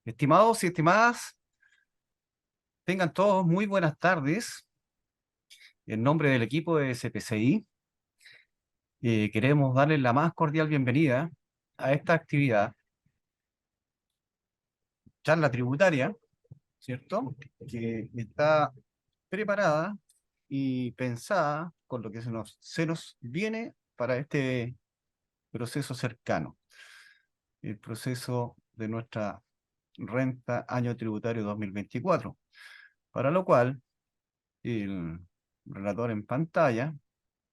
Estimados y estimadas, tengan todos muy buenas tardes. En nombre del equipo de CPCI, queremos darles la más cordial bienvenida a esta actividad, charla tributaria, ¿cierto? Que está preparada y pensada con lo que se nos viene para este proceso cercano, el proceso de nuestra renta año tributario 2024, para lo cual el relator en pantalla,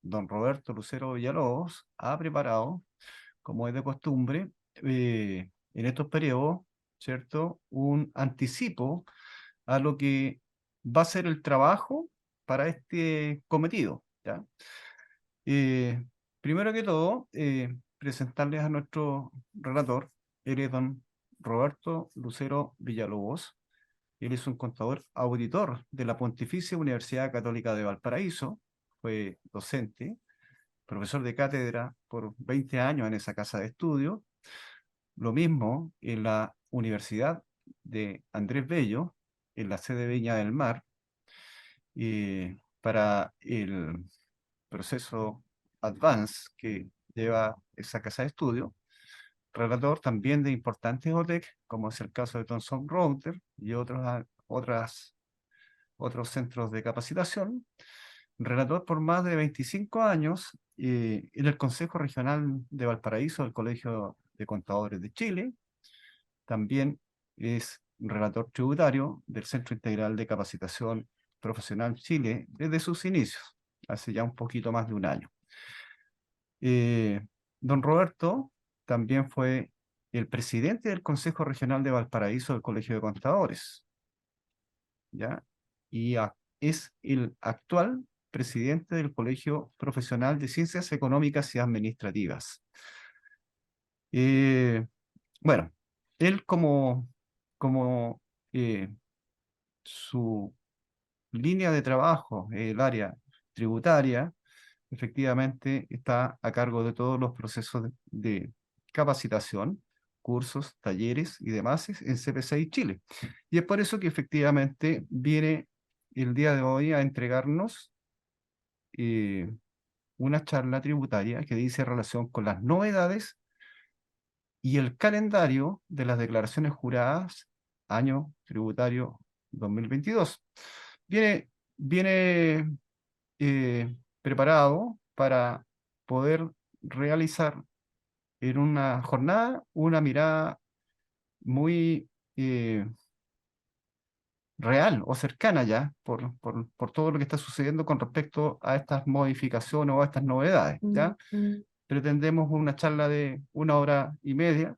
don Roberto Lucero Villalobos, ha preparado, como es de costumbre, en estos periodos, ¿cierto? Un anticipo a lo que va a ser el trabajo para este cometido, ¿ya? Eh, Primero que todo, presentarles a nuestro relator. Él es don Roberto Lucero Villalobos. Él es un contador auditor de la Pontificia Universidad Católica de Valparaíso. Fue docente, profesor de cátedra por 20 años en esa casa de estudio. Lo mismo en la Universidad de Andrés Bello, en la sede de Viña del Mar, para el proceso Advance que lleva esa casa de estudio. Relator también de importantes OTEC, como es el caso de Thomson Reuters y otros centros de capacitación. Relator por más de 25 años en el Consejo Regional de Valparaíso del Colegio de Contadores de Chile. También es relator tributario del Centro Integral de Capacitación Profesional Chile desde sus inicios, hace ya un poquito más de un año. Eh, Don Roberto también fue el presidente del Consejo Regional de Valparaíso del Colegio de Contadores, ¿ya? Y es el actual presidente del Colegio Profesional de Ciencias Económicas y Administrativas. Eh, bueno, él como eh, su línea de trabajo, el área tributaria, efectivamente está a cargo de todos los procesos de capacitación, cursos, talleres y demás en CP6 Chile. Y es por eso que efectivamente viene el día de hoy a entregarnos eh, una charla tributaria que dice relación con las novedades y el calendario de las declaraciones juradas año tributario 2022. Viene preparado para poder realizar en una jornada una mirada muy real o cercana ya por todo lo que está sucediendo con respecto a estas modificaciones o a estas novedades, ¿ya? Pretendemos una charla de 1 hora y media,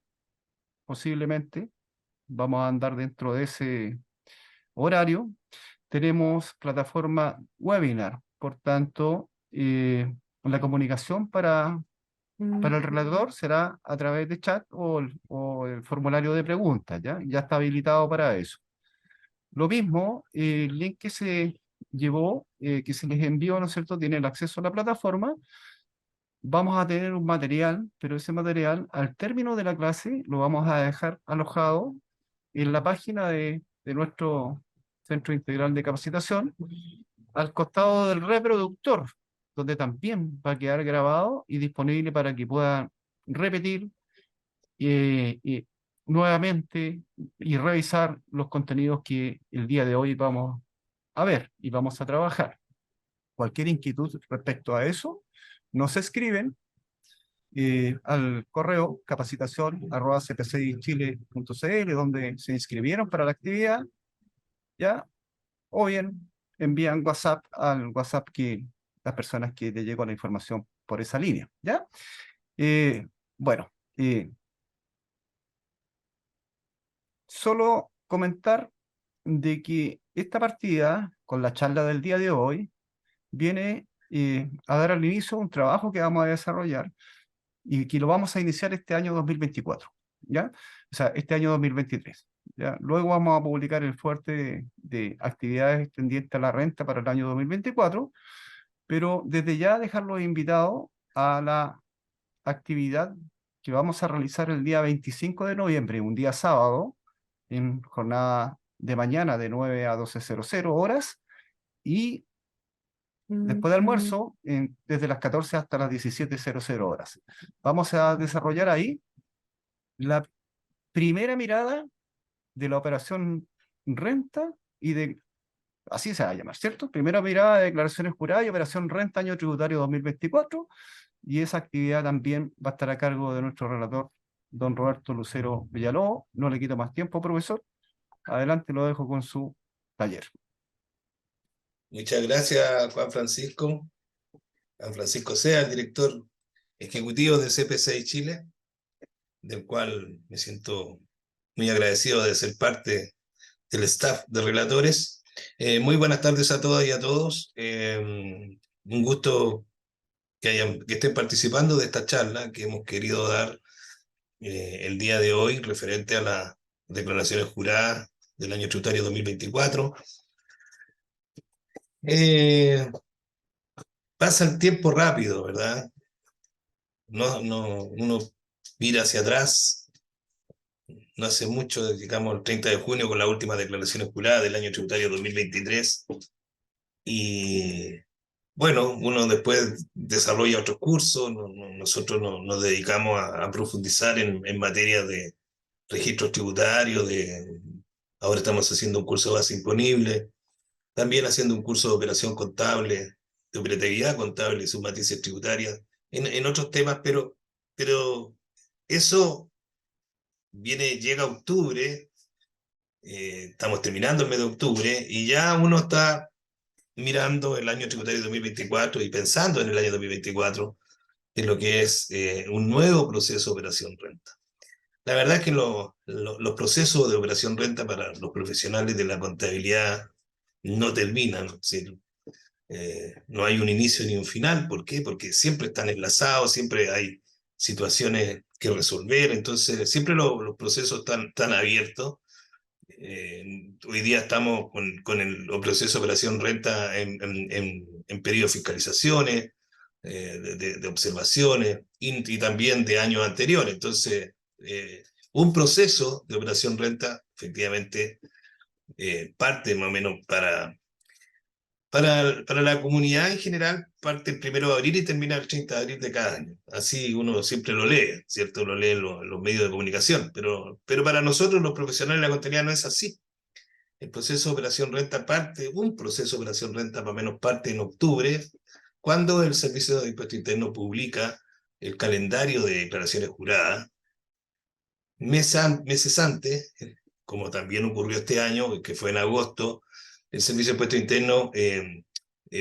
posiblemente. Vamos a andar dentro de ese horario. Tenemos plataforma webinar, por tanto, la comunicación para el relator será a través de chat o el formulario de preguntas, ¿ya? Ya está habilitado para eso. Lo mismo, el link que se llevó, que se les envió, ¿no es cierto?, tiene el acceso a la plataforma. Vamos a tener un material, pero ese material, al término de la clase, lo vamos a dejar alojado en la página de nuestro Centro Integral de Capacitación, al costado del reproductor, donde también va a quedar grabado y disponible para que puedan repetir y nuevamente y revisar los contenidos que el día de hoy vamos a ver y vamos a trabajar. Cualquier inquietud respecto a eso, nos escriben al correo capacitación@cpcichile.cl, donde se inscribieron para la actividad, ¿ya? O bien envían WhatsApp al WhatsApp que las personas que le llegó la información por esa línea, ¿ya? Eh, bueno, eh, solo comentar de que esta partida, con la charla del día de hoy, viene a dar al inicio un trabajo que vamos a desarrollar y que lo vamos a iniciar este año 2024, ¿ya? O sea, este año 2023, ¿ya? Luego vamos a publicar el fuerte de actividades tendientes a la renta para el año 2024, pero desde ya dejarlos invitados a la actividad que vamos a realizar el día 25 de noviembre, un día sábado, en jornada de mañana de 9 a 12:00 horas, y después de almuerzo desde las 14 hasta las 17:00 horas. Vamos a desarrollar ahí la primera mirada de la operación renta y de, así se va a llamar, ¿cierto? Primera mirada de declaraciones juradas y operación renta año tributario 2024, y esa actividad también va a estar a cargo de nuestro relator, don Roberto Lucero Villalobos. No le quito más tiempo, profesor. Adelante, lo dejo con su taller. Muchas gracias, Juan Francisco. Juan Francisco Sea, el director ejecutivo de CP6 Chile, del cual me siento muy agradecido de ser parte del staff de relatores. Muy buenas tardes a todas y a todos. Un gusto que estén participando de esta charla que hemos querido dar el día de hoy referente a las declaraciones juradas del año tributario 2024. Pasa el tiempo rápido, ¿verdad? Uno mira hacia atrás, no hace mucho, digamos, el 30 de junio con las últimas declaraciones juradas del año tributario 2023, y bueno, uno después desarrolla otros cursos, nosotros nos dedicamos a profundizar en materia de registros tributarios, ahora estamos haciendo un curso de base imponible, también haciendo un curso de operación contable, de operatividad contable y sus matices tributarias, en otros temas, pero eso llega octubre, estamos terminando el mes de octubre, y ya uno está mirando el año tributario 2024 y pensando en el año 2024, en lo que es un nuevo proceso de operación renta. La verdad es que los procesos de operación renta para los profesionales de la contabilidad no terminan, ¿sí? No hay un inicio ni un final. ¿Por qué? Porque siempre están enlazados, siempre hay situaciones que resolver, entonces siempre los procesos están abiertos. Hoy día estamos con el proceso de operación renta en periodo de fiscalizaciones, de observaciones y también de años anteriores. Entonces, un proceso de operación renta efectivamente parte más o menos para la comunidad en general, parte el 1 de abril y termina el 30 de abril de cada año. Así uno siempre lo lee, ¿cierto? Lo lee en los medios de comunicación, pero para nosotros los profesionales de la contabilidad no es así. El proceso de operación renta un proceso de operación renta más o menos parte en octubre, cuando el Servicio de Impuesto Interno publica el calendario de declaraciones juradas. Meses antes, como también ocurrió este año, que fue en agosto, el Servicio de Impuesto Interno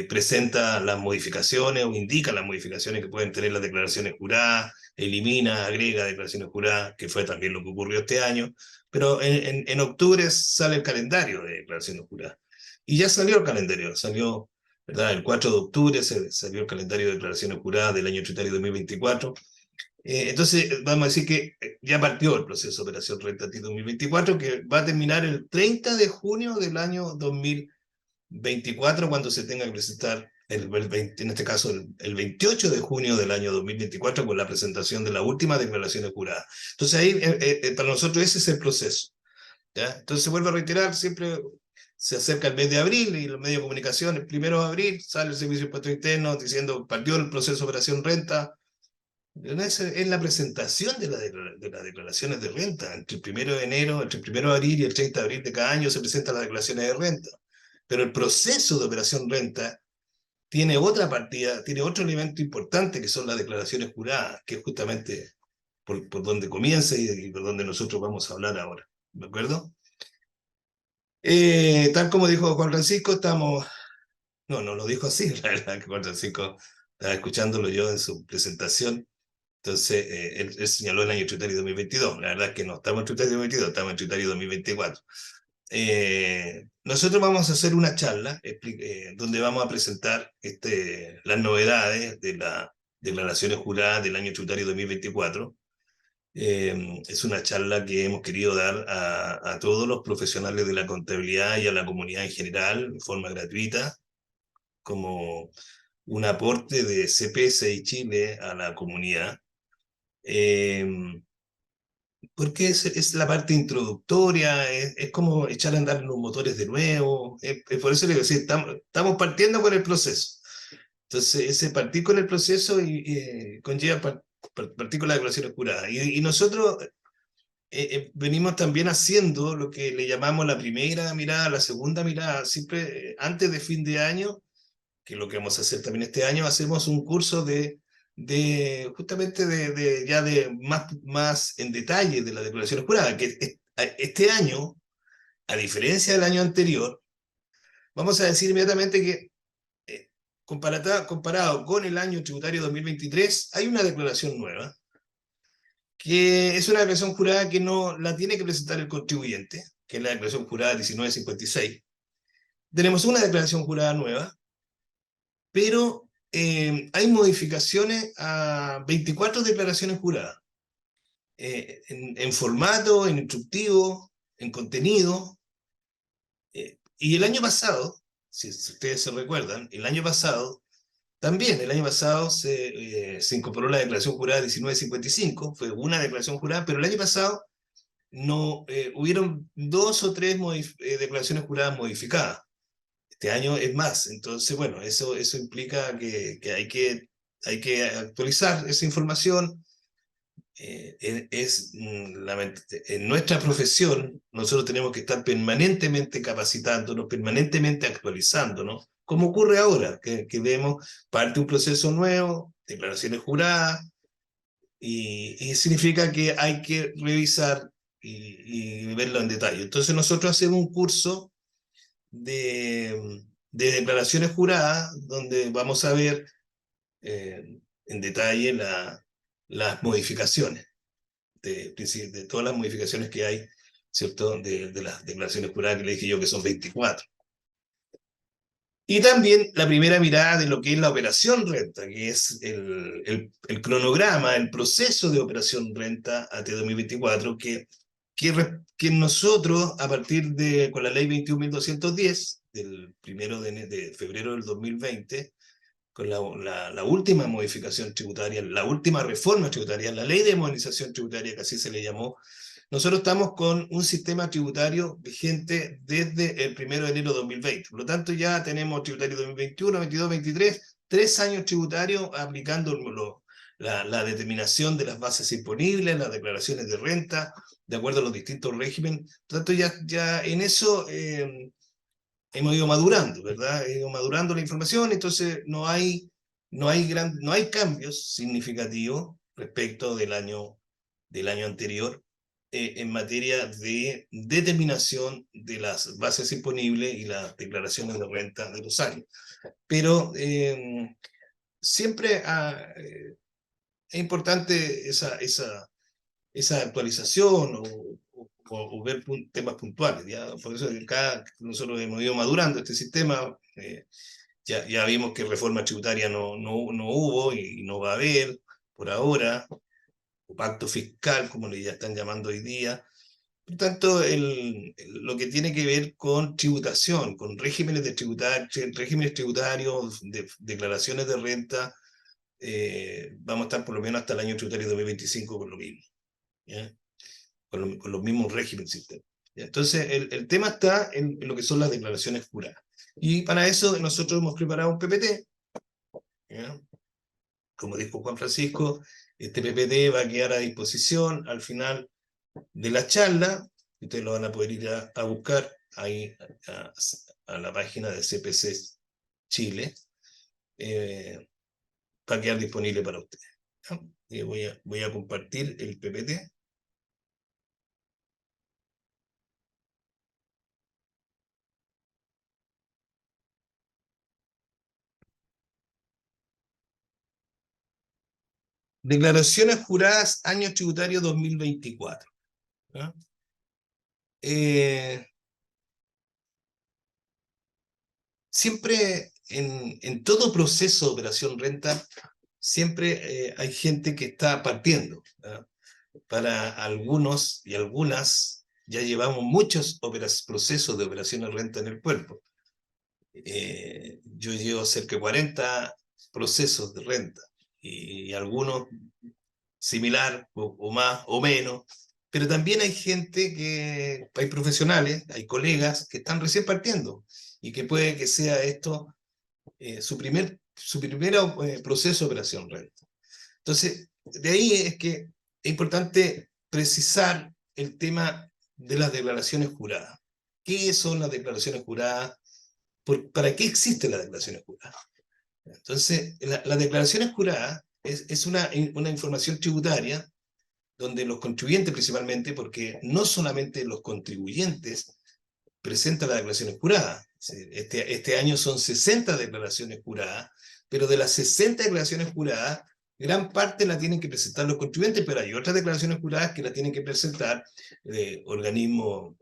presenta las modificaciones o indica las modificaciones que pueden tener las declaraciones juradas, elimina, agrega declaraciones juradas, que fue también lo que ocurrió este año, pero en octubre sale el calendario de declaraciones juradas. Y ya salió el calendario, salió, ¿verdad? El 4 de octubre salió el calendario de declaraciones juradas del año tributario 2024. Entonces, vamos a decir que ya partió el proceso de operación renta TI 2024, que va a terminar el 30 de junio del año 2024, cuando se tenga que presentar, en este caso, el 28 de junio del año 2024, con la presentación de la última declaración jurada. Entonces, ahí, para nosotros, ese es el proceso, ¿ya? Entonces, se vuelve a reiterar, siempre se acerca el mes de abril y los medios de comunicación, el 1 de abril, sale el Servicio de Impuestos Internos diciendo partió el proceso de operación renta. Es la presentación de las declaraciones de renta. Entre el 1 de enero, entre el 1 de abril y el 30 de abril de cada año se presentan las declaraciones de renta. Pero el proceso de operación renta tiene otra partida, tiene otro elemento importante, que son las declaraciones juradas, que es justamente por donde comienza y por donde nosotros vamos a hablar ahora. ¿De acuerdo? Tal como dijo Juan Francisco, no lo dijo así, la verdad que Juan Francisco estaba escuchándolo yo en su presentación. Entonces, él señaló el año tributario 2022. La verdad es que no estamos en tributario 2022, estamos en tributario 2024. Nosotros vamos a hacer una charla donde vamos a presentar las novedades de las declaraciones juradas del año tributario 2024. Es una charla que hemos querido dar a todos los profesionales de la contabilidad y a la comunidad en general, de forma gratuita, como un aporte de CPS y Chile a la comunidad. porque es la parte introductoria, es como echar a andar los motores de nuevo, es por eso le digo, sí, estamos partiendo con el proceso. Entonces, ese partir con el proceso conlleva partir con la declaración jurada. Y nosotros venimos también haciendo lo que le llamamos la primera mirada, la segunda mirada, siempre antes de fin de año, que es lo que vamos a hacer también este año, hacemos un curso justamente ya de más en detalle de la declaración jurada, que este año, a diferencia del año anterior, vamos a decir inmediatamente que comparado con el año tributario 2023, hay una declaración nueva, que es una declaración jurada que no la tiene que presentar el contribuyente, que es la declaración jurada 1956. Tenemos una declaración jurada nueva, pero hay modificaciones a 24 declaraciones juradas, en formato, en instructivo, en contenido. Y el año pasado, si ustedes se recuerdan, el año pasado se incorporó la declaración jurada 1955, fue una declaración jurada, pero el año pasado no hubieron 2 o 3 declaraciones juradas modificadas. Este año es más, entonces, bueno, eso implica que hay que actualizar esa información. En nuestra profesión, nosotros tenemos que estar permanentemente capacitándonos, permanentemente actualizándonos, como ocurre ahora, que vemos parte un proceso nuevo, declaraciones juradas, y significa que hay que revisar y verlo en detalle. Entonces nosotros hacemos un curso de declaraciones juradas, donde vamos a ver en detalle las modificaciones, de todas las modificaciones que hay, ¿cierto? De las declaraciones juradas que le dije yo que son 24. Y también la primera mirada de lo que es la operación renta, que es el cronograma, el proceso de operación renta AT 2024, que nosotros, a partir con la ley 21.210, del 1 de febrero del 2020, con la última modificación tributaria, la última reforma tributaria, la ley de modernización tributaria, que así se le llamó, nosotros estamos con un sistema tributario vigente desde el 1 de enero de 2020. Por lo tanto, ya tenemos tributario 2021, 22, 23, 3 años tributarios aplicando la determinación de las bases imponibles, las declaraciones de renta, de acuerdo a los distintos regímenes. Por lo tanto, ya en eso hemos ido madurando, ¿verdad? Hemos ido madurando la información, entonces no hay cambios significativos respecto del año anterior, en materia de determinación de las bases imponibles y las declaraciones de renta de los años. Pero siempre es importante esa actualización o ver temas puntuales. ¿Ya? Por eso nosotros hemos ido madurando este sistema. Ya vimos que reforma tributaria no hubo y no va a haber por ahora, o pacto fiscal, como le ya están llamando hoy día. Por tanto, lo que tiene que ver con tributación, con regímenes tributarios, declaraciones de renta, vamos a estar por lo menos hasta el año tributario 2025 con lo mismo. ¿Ya? Con los mismos regímenes sistemas. Entonces, el tema está en lo que son las declaraciones juradas. Y para eso nosotros hemos preparado un PPT. ¿Ya? Como dijo Juan Francisco, este PPT va a quedar a disposición al final de la charla. Ustedes lo van a poder ir a buscar ahí a la página de CPC Chile. Va a quedar disponible para ustedes. ¿Ya? Y voy a compartir el PPT. Declaraciones juradas, año tributario 2024. ¿Ya? Siempre en todo proceso de operación renta, siempre hay gente que está partiendo. ¿Ya? Para algunos y algunas ya llevamos muchos procesos de operaciones renta en el cuerpo. Yo llevo cerca de 40 procesos de renta y algunos similar o más o menos. pero también hay gente hay profesionales, hay colegas que están recién partiendo y que puede que sea esto su primer proceso de operación renta. Entonces, de ahí es que es importante precisar el tema de las declaraciones juradas. ¿Qué son las declaraciones juradas? ¿Para qué existen las declaraciones juradas? Entonces, las declaraciones juradas es una información tributaria donde los contribuyentes principalmente, porque no solamente los contribuyentes presentan las declaraciones juradas. Este año son 60 declaraciones juradas, pero de las 60 declaraciones juradas, gran parte la tienen que presentar los contribuyentes, pero hay otras declaraciones juradas que la tienen que presentar organismos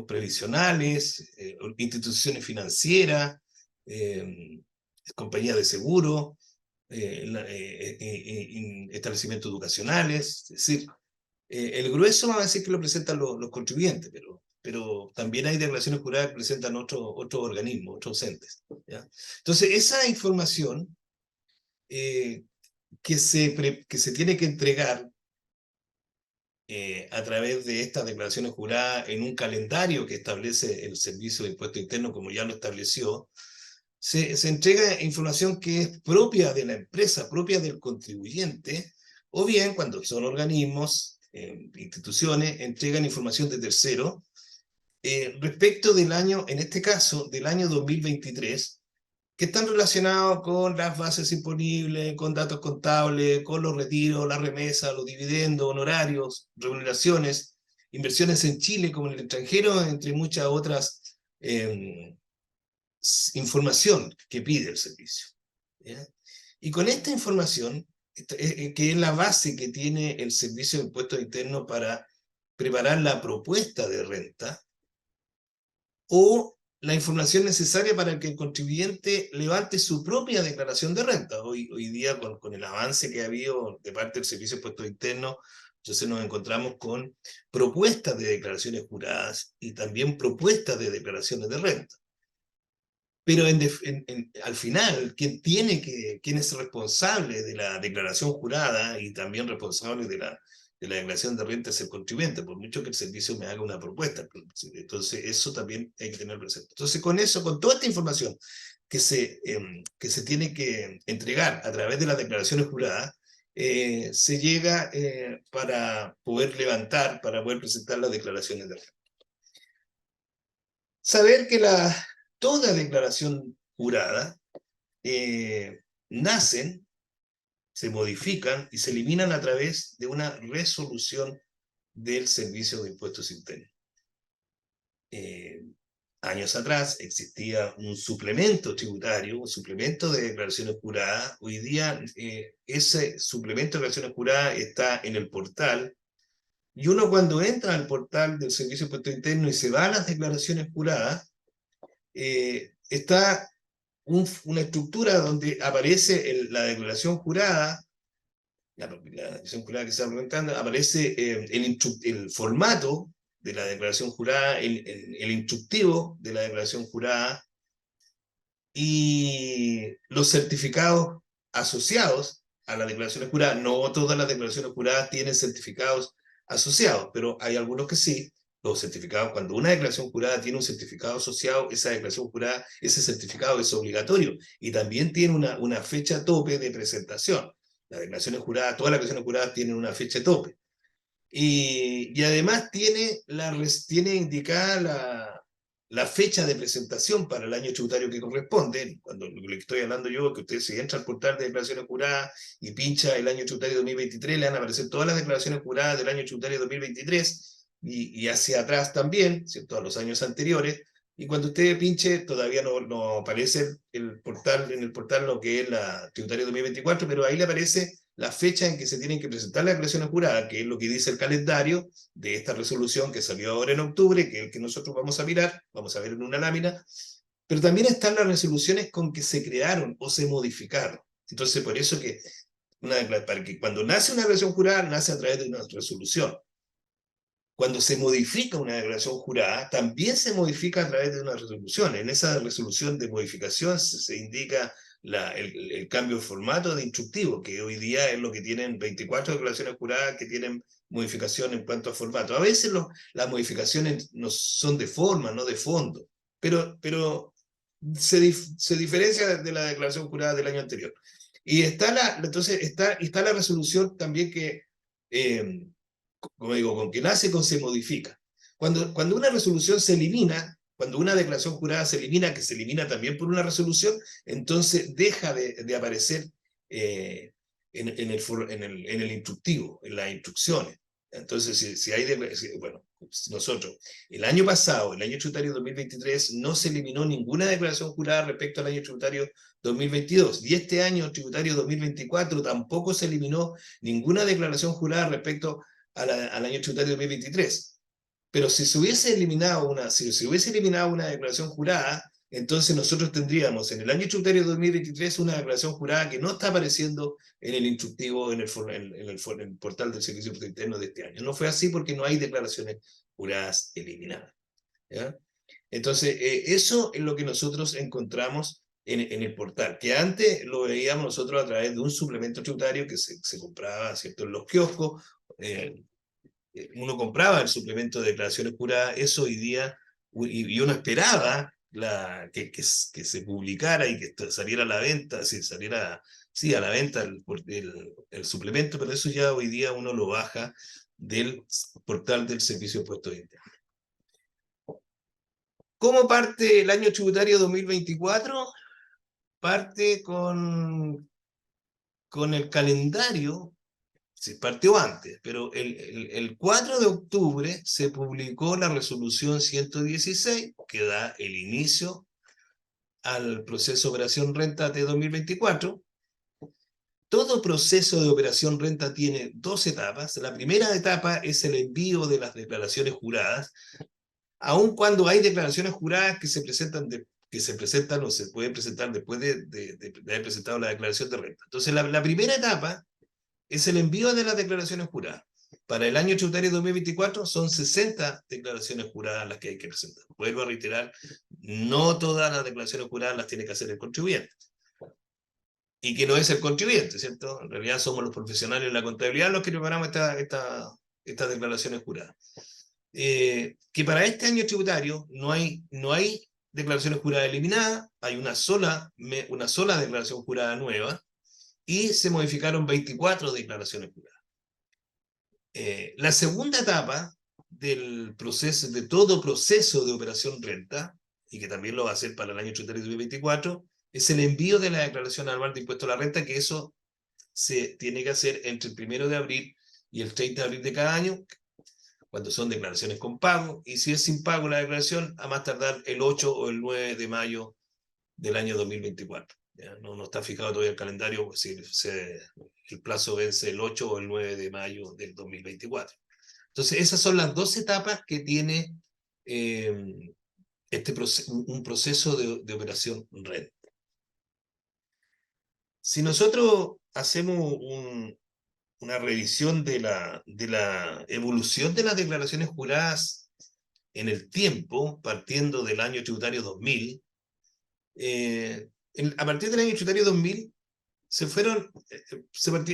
previsionales, instituciones financieras, compañías de seguro, establecimientos educacionales. Es decir, el grueso va a decir que lo presentan los contribuyentes, pero también hay declaraciones juradas que presentan otros organismos, otros entes, ¿ya? Entonces, esa información que se tiene que entregar a través de estas declaraciones juradas en un calendario que establece el Servicio de Impuesto Interno, como ya lo estableció, se entrega información que es propia de la empresa, propia del contribuyente, o bien cuando son organismos, instituciones, entregan información de tercero respecto del año, en este caso, del año 2023, que están relacionados con las bases imponibles, con datos contables, con los retiros, las remesas, los dividendos, honorarios, remuneraciones, inversiones en Chile como en el extranjero, entre muchas otras información que pide el servicio, ¿ya? Y con esta información, que es la base que tiene el Servicio de Impuestos Internos para preparar la propuesta de renta, o la información necesaria para que el contribuyente levante su propia declaración de renta. Hoy día, con el avance que ha habido de parte del Servicio de Impuestos Internos, entonces nos encontramos con propuestas de declaraciones juradas y también propuestas de declaraciones de renta. Pero al final, quien es responsable de la declaración jurada y también responsable de la declaración de renta es el contribuyente, por mucho que el servicio me haga una propuesta. Entonces, eso también hay que tener presente. Entonces, con toda esta información que se tiene que entregar a través de las declaraciones juradas, se llega para poder levantar, para poder presentar las declaraciones de renta. Saber que toda declaración jurada nacen, se modifican y se eliminan a través de una resolución del Servicio de Impuestos Internos. Años atrás existía un suplemento tributario, un suplemento de declaraciones juradas. Hoy día ese suplemento de declaraciones juradas está en el portal, y uno cuando entra al portal del Servicio de Impuestos Internos y se va a las declaraciones juradas, está una estructura donde aparece la declaración jurada, la declaración jurada que se está presentando, aparece el formato de la declaración jurada, el instructivo de la declaración jurada y los certificados asociados a las declaraciones juradas. No todas las declaraciones juradas tienen certificados asociados, pero hay algunos que sí. Los certificados, cuando una declaración jurada tiene un certificado asociado, esa declaración jurada, ese certificado es obligatorio y también tiene una fecha tope de presentación. Las declaraciones juradas, todas las declaraciones juradas tienen una fecha tope. Y además tiene indicada la fecha de presentación para el año tributario que corresponde. Cuando le estoy hablando yo, que usted si entra al portal de declaraciones juradas y pincha el año tributario 2023, le van a aparecer todas las declaraciones juradas del año tributario 2023 y hacia atrás también, ¿cierto? A los años anteriores. Y cuando usted pinche, todavía no aparece en el portal lo que es la tributaria 2024, pero ahí le aparece la fecha en que se tienen que presentar las declaraciones juradas, que es lo que dice el calendario de esta resolución que salió ahora en octubre, que es el que nosotros vamos a mirar, vamos a ver en una lámina, pero también están las resoluciones con que se crearon o se modificaron. Entonces, por eso que, para que cuando nace una declaración jurada, nace a través de una resolución. Cuando se modifica una declaración jurada, también se modifica a través de una resolución. En esa resolución de modificación se indica el cambio de formato de instructivo, que hoy día es lo que tienen 24 declaraciones juradas que tienen modificación en cuanto a formato. A veces las modificaciones no son de forma, no de fondo, pero se diferencia de la declaración jurada del año anterior. Y entonces está la resolución también que, como digo, con que nace con se modifica. Cuando una resolución se elimina, cuando una declaración jurada se elimina, que se elimina también por una resolución, entonces deja de aparecer en el instructivo, en las instrucciones. Entonces, si hay, bueno, nosotros, el año pasado, el año tributario 2023, no se eliminó ninguna declaración jurada respecto al año tributario 2022. Y este año tributario 2024 tampoco se eliminó ninguna declaración jurada respecto al año tributario 2023. Pero si se hubiese eliminado una declaración jurada, entonces nosotros tendríamos en el año tributario 2023 una declaración jurada que no está apareciendo en el instructivo, en el portal del Servicio Impuesto Interno de este año. No fue así porque no hay declaraciones juradas eliminadas. ¿Ya? Entonces, eso es lo que nosotros encontramos en el portal, que antes lo veíamos nosotros a través de un suplemento tributario que se compraba, ¿cierto?, en los kioscos. Uno compraba el suplemento de declaraciones juradas, eso hoy día, y uno esperaba que se publicara y que saliera a la venta, saliera sí, a la venta el suplemento, pero eso ya hoy día uno lo baja del portal del Servicio de Impuestos Internos. ¿Cómo parte el año tributario 2024? Parte con el calendario. Se partió antes, pero el 4 de octubre se publicó la resolución 116, que da el inicio al proceso de operación renta de 2024. Todo proceso de operación renta tiene dos etapas. La primera etapa es el envío de las declaraciones juradas, aun cuando hay declaraciones juradas que se presentan o se pueden presentar después de haber presentado la declaración de renta. Entonces, la primera etapa es el envío de las declaraciones juradas. Para el año tributario 2024 son 60 declaraciones juradas las que hay que presentar. Vuelvo a reiterar, no todas las declaraciones juradas las tiene que hacer el contribuyente. Y que no es el contribuyente, ¿cierto? En realidad somos los profesionales de la contabilidad los que preparamos estas declaraciones juradas. Que para este año tributario no hay declaraciones juradas eliminadas, hay una sola declaración jurada nueva, y se modificaron 24 declaraciones juradas. La segunda etapa del proceso, de todo proceso de operación renta, y que también lo va a hacer para el año tributario 2024, es el envío de la declaración anual de impuesto a la renta, que eso se tiene que hacer entre el 1 de abril y el 30 de abril de cada año, cuando son declaraciones con pago, y si es sin pago la declaración, a más tardar el 8 o el 9 de mayo del año 2024. ¿Ya? No está fijado todavía el calendario, pues el plazo vence el 8 o el 9 de mayo del 2024. Entonces, esas son las dos etapas que tiene un proceso de operación renta. Si nosotros hacemos una revisión de la evolución de las declaraciones juradas en el tiempo, partiendo del año tributario 2000, a partir del año tributario 2000,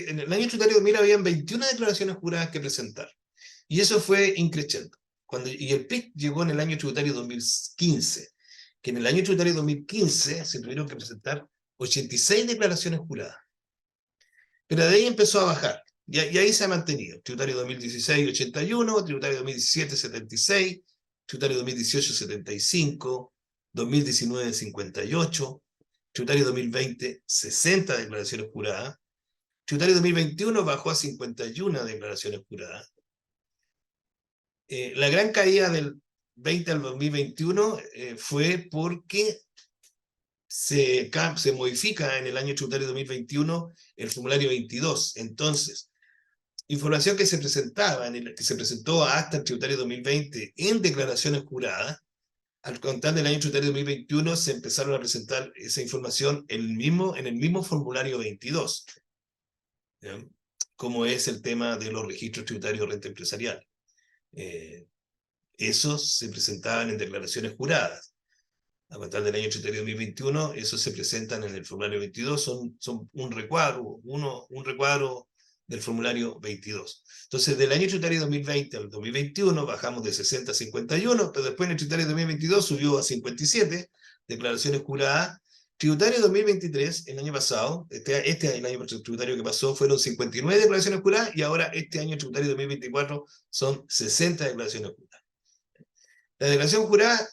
en el año tributario 2000 habían 21 declaraciones juradas que presentar. Y eso fue increciendo. Y el pic llegó en el año tributario 2015, que en el año tributario 2015 se tuvieron que presentar 86 declaraciones juradas. Pero de ahí empezó a bajar. Y ahí se ha mantenido. Tributario 2016, 81, tributario 2017, 76, tributario 2018, 75, 2019, 58, tributario 2020, 60 declaraciones juradas. Tributario 2021 bajó a 51 declaraciones juradas. La gran caída del 20 al 2021 fue porque se modifica en el año tributario 2021 el formulario 22. Entonces, información que se presentaba, que se presentó hasta el tributario 2020 en declaraciones juradas, al contar del año tributario 2021 se empezaron a presentar esa información en el mismo formulario 22, ¿ya? Como es el tema de los registros tributarios de renta empresarial. Esos se presentaban en declaraciones juradas. a contar del año tributario 2021, esos se presentan en el formulario 22, son un recuadro, un recuadro del formulario 22. Entonces, del año tributario 2020 al 2021 bajamos de 60 a 51, pero después en el tributario 2022 subió a 57 declaraciones juradas. Tributario 2023, el año pasado, el año tributario que pasó, fueron 59 declaraciones juradas, y ahora este año tributario 2024 son 60 declaraciones juradas. La declaración jurada,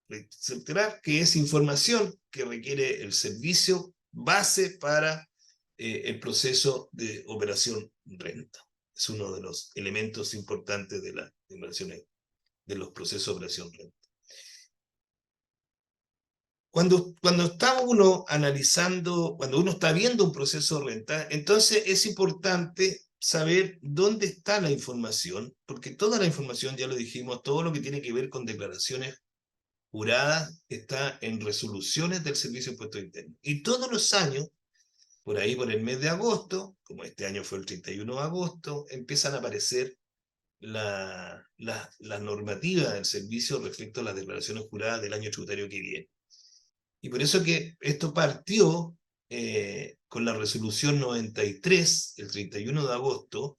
reiterar que es información que requiere el servicio base para el proceso de operación renta. Es uno de los elementos importantes de las inversiones, de los procesos de operación renta. Cuando está uno analizando, cuando uno está viendo un proceso de renta, entonces es importante saber dónde está la información, porque toda la información, ya lo dijimos, todo lo que tiene que ver con declaraciones juradas está en resoluciones del Servicio de Impuestos Internos. Y todos los años, por ahí por el mes de agosto, como este año fue el 31 de agosto, empiezan a aparecer la normativa del servicio respecto a las declaraciones juradas del año tributario que viene. Y por eso que esto partió con la resolución 93, el 31 de agosto,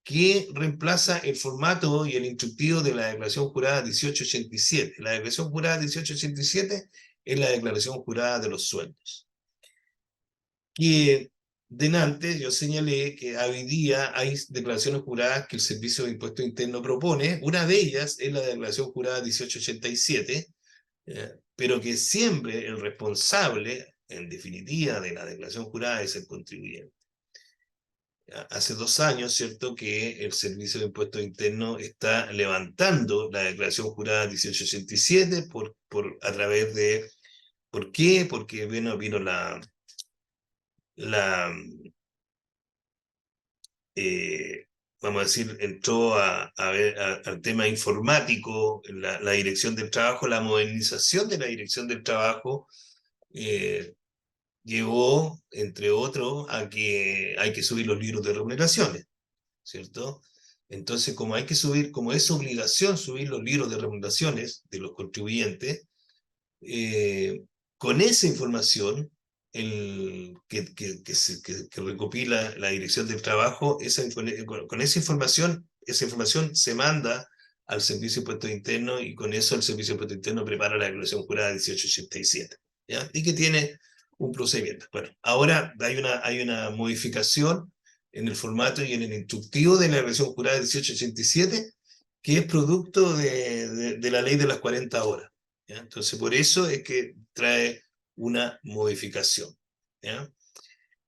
que reemplaza el formato y el instructivo de la declaración jurada 1887. La declaración jurada 1887 es la declaración jurada de los sueldos. Que delante yo señalé que hoy día hay declaraciones juradas que el Servicio de Impuestos Internos propone. Una de ellas es la declaración jurada 1887, pero que siempre el responsable, en definitiva, de la declaración jurada es el contribuyente. Hace 2 años, ¿cierto?, que el Servicio de Impuestos Internos está levantando la declaración jurada 1887 a través de... ¿Por qué? Porque vino vamos a decir, entró al tema informático, la dirección del trabajo, la modernización de la dirección del trabajo, llevó, entre otros, a que hay que subir los libros de remuneraciones, ¿cierto? Entonces, como hay que subir, como es obligación subir los libros de remuneraciones de los contribuyentes, con esa información que recopila la Dirección del Trabajo, con esa información se manda al Servicio de Impuestos Internos, y con eso el Servicio de Impuestos Internos prepara la declaración jurada 1887, ¿ya? Y que tiene un procedimiento. Bueno, ahora hay una modificación en el formato y en el instructivo de la declaración jurada 1887, que es producto de la ley de las 40 horas. ¿Ya? Entonces, por eso es que trae una modificación. ¿Ya?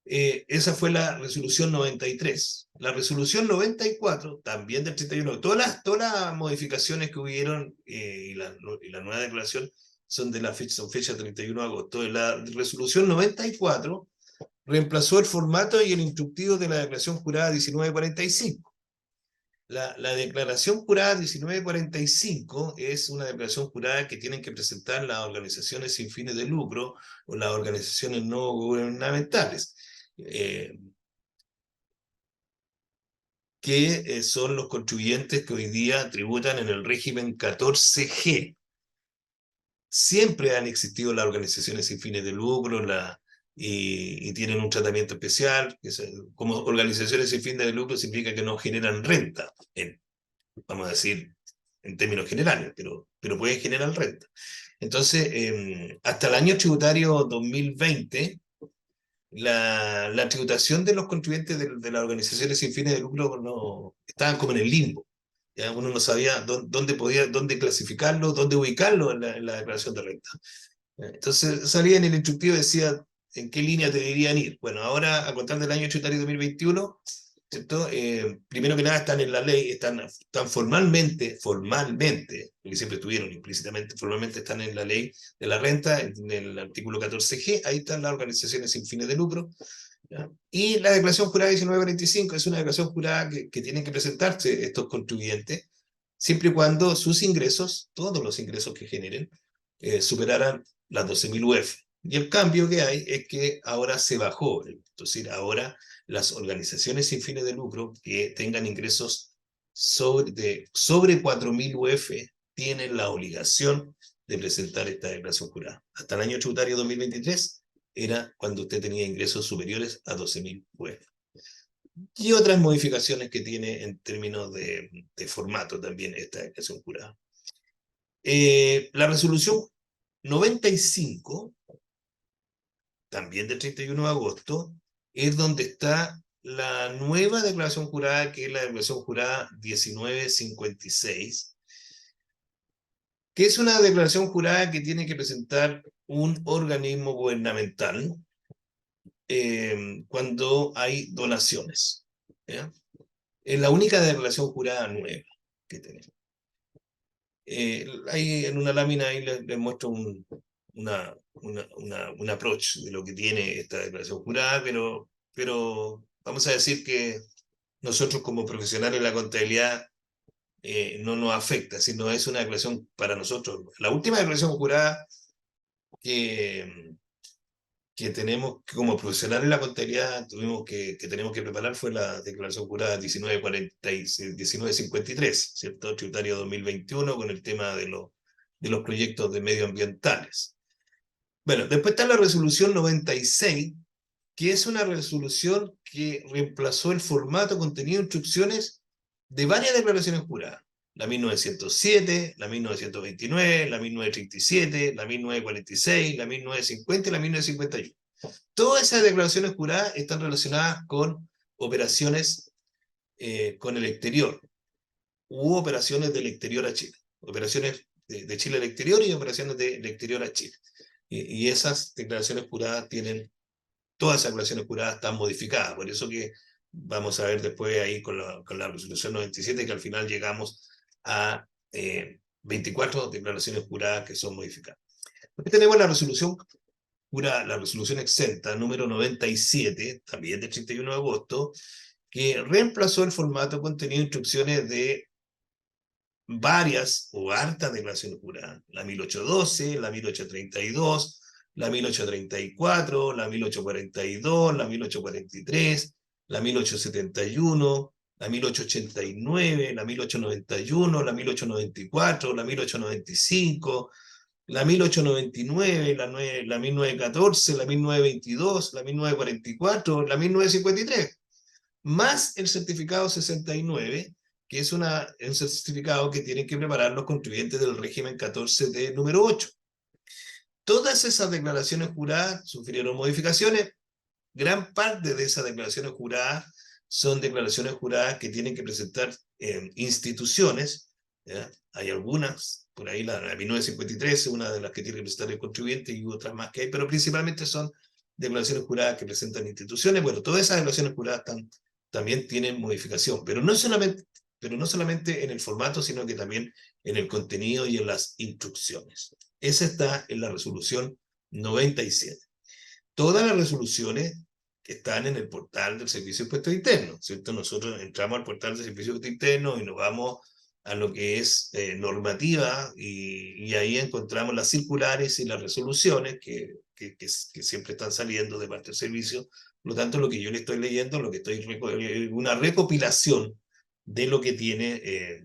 Esa fue la resolución 93. La resolución 94, también del 31, todas las modificaciones que hubieron y la nueva declaración son fecha 31 de agosto. La resolución 94 reemplazó el formato y el instructivo de la declaración jurada 1945. La declaración jurada 1945 es una declaración jurada que tienen que presentar las organizaciones sin fines de lucro o las organizaciones no gubernamentales, que son los contribuyentes que hoy día tributan en el régimen 14G. Siempre han existido las organizaciones sin fines de lucro, y tienen un tratamiento especial. Como organizaciones sin fines de lucro significa que no generan renta, vamos a decir, en términos generales, pero pueden generar renta. Entonces, hasta el año tributario 2020, la tributación de los contribuyentes de las organizaciones sin fines de lucro no estaban como en el limbo. ¿Ya? Uno no sabía dónde clasificarlo, dónde ubicarlo en la declaración de renta. Entonces salía en el instructivo y decía en qué línea te deberían ir. Bueno, ahora, a contar del año tributario 2021, ¿cierto? Primero que nada están en la ley, están formalmente, porque siempre estuvieron implícitamente, formalmente están en la ley de la renta, en el artículo 14G, ahí están las organizaciones sin fines de lucro. ¿Ya? Y la declaración jurada 1945 es una declaración jurada que tienen que presentarse estos contribuyentes, siempre y cuando sus ingresos, todos los ingresos que generen, superaran las 12.000 UF. Y el cambio que hay es que ahora se bajó, es decir, ahora las organizaciones sin fines de lucro que tengan ingresos sobre 4.000 UF tienen la obligación de presentar esta declaración jurada. Hasta el año tributario 2023 era cuando usted tenía ingresos superiores a 12.000 UF. Y otras modificaciones que tiene en términos de formato también esta declaración jurada. La resolución 95, también del 31 de agosto, es donde está la nueva declaración jurada, que es la declaración jurada 1956, que es una declaración jurada que tiene que presentar un organismo gubernamental cuando hay donaciones, ¿ya? Es la única declaración jurada nueva que tenemos. Ahí en una lámina ahí les muestro un approach de lo que tiene esta declaración jurada, pero vamos a decir que nosotros como profesionales de la contabilidad no nos afecta, sino es una declaración para nosotros. La última declaración jurada que tenemos, que como profesionales de la contabilidad tenemos que preparar fue la declaración jurada 1953, ¿cierto? Tributario 2021, con el tema de los proyectos de medioambientales. Bueno, después está la resolución 96, que es una resolución que reemplazó el formato, contenido, instrucciones de varias declaraciones juradas. La 1907, la 1929, la 1937, la 1946, la 1950 y la 1951. Todas esas declaraciones juradas están relacionadas con operaciones con el exterior, u operaciones del exterior a Chile. Operaciones de Chile al exterior y operaciones del exterior a Chile. Y esas declaraciones juradas todas esas declaraciones juradas están modificadas, por eso que vamos a ver después ahí con la resolución 97 que al final llegamos a 24 declaraciones juradas que son modificadas. Después tenemos la resolución exenta número 97, también del 31 de agosto, que reemplazó el formato, contenido, instrucciones de varias o hartas declaraciones juradas. La 1812, la 1832, la 1834, la 1842, la 1843, la 1871, la 1889, la 1891, la 1894, la 1895, la 1899, la 1914, la 1922, la 1944, la 1953, más el certificado 69, que es un certificado que tienen que preparar los contribuyentes del régimen 14 de número 8. Todas esas declaraciones juradas sufrieron modificaciones. Gran parte de esas declaraciones juradas son declaraciones juradas que tienen que presentar instituciones, ¿ya? Hay algunas, por ahí la 1953 es una de las que tiene que presentar el contribuyente y otras más que hay, pero principalmente son declaraciones juradas que presentan instituciones. Bueno, todas esas declaraciones juradas también tienen modificación, pero no solamente en el formato, sino que también en el contenido y en las instrucciones. Esa está en la resolución 97. Todas las resoluciones que están en el portal del Servicio de Impuestos Internos, ¿cierto? Nosotros entramos al portal del Servicio de Impuestos Internos y nos vamos a lo que es normativa y ahí encontramos las circulares y las resoluciones que siempre están saliendo de parte del servicio. Por lo tanto, lo que yo le estoy leyendo, lo que estoy una recopilación de lo que tiene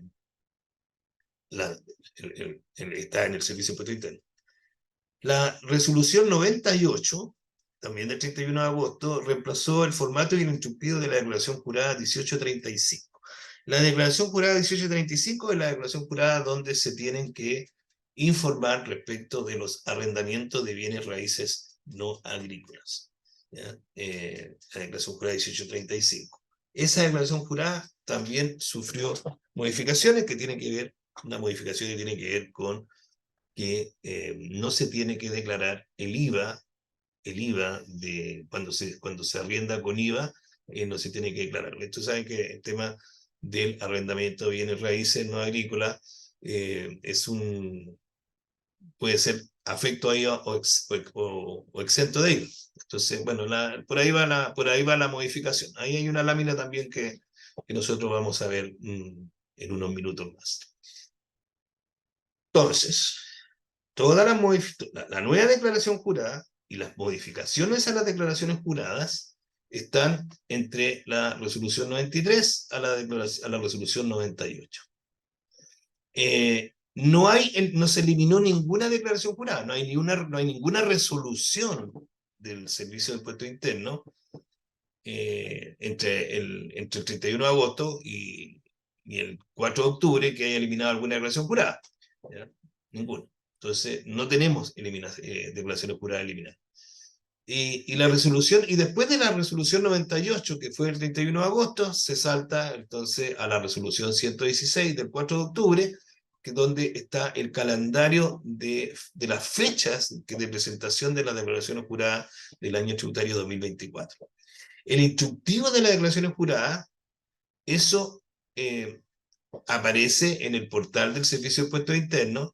está en el Servicio de Impuestos Internos. La resolución 98, también del 31 de agosto, reemplazó el formato y el instructivo de la declaración jurada 1835. La declaración jurada 1835 es la declaración jurada donde se tienen que informar respecto de los arrendamientos de bienes raíces no agrícolas. ¿Ya? La declaración jurada 1835. Esa declaración jurada también sufrió modificaciones que tienen que ver, una modificación que tiene que ver con que no se tiene que declarar el IVA de cuando se arrienda con IVA, no se tiene que declarar. Ustedes saben que el tema del arrendamiento de bienes raíces no agrícolas puede ser afecto a IVA o exento de IVA. Entonces, bueno, por ahí va la modificación. Ahí hay una lámina también que nosotros vamos a ver en unos minutos más. Entonces, la nueva declaración jurada y las modificaciones a las declaraciones juradas están entre la resolución 93 a la resolución 98. no se eliminó ninguna declaración jurada, no hay ninguna resolución del Servicio de Impuestos Internos entre el 31 de agosto y el 4 de octubre que haya eliminado alguna declaración jurada. ¿Ya? Ninguna. Entonces, no tenemos declaraciones juradas eliminadas. Y la resolución, y después de la resolución 98, que fue el 31 de agosto, se salta entonces a la resolución 116 del 4 de octubre, que es donde está el calendario de las fechas de presentación de las declaraciones juradas del año tributario 2024. El instructivo de las declaraciones juradas, eso aparece en el portal del Servicio de Impuestos Internos.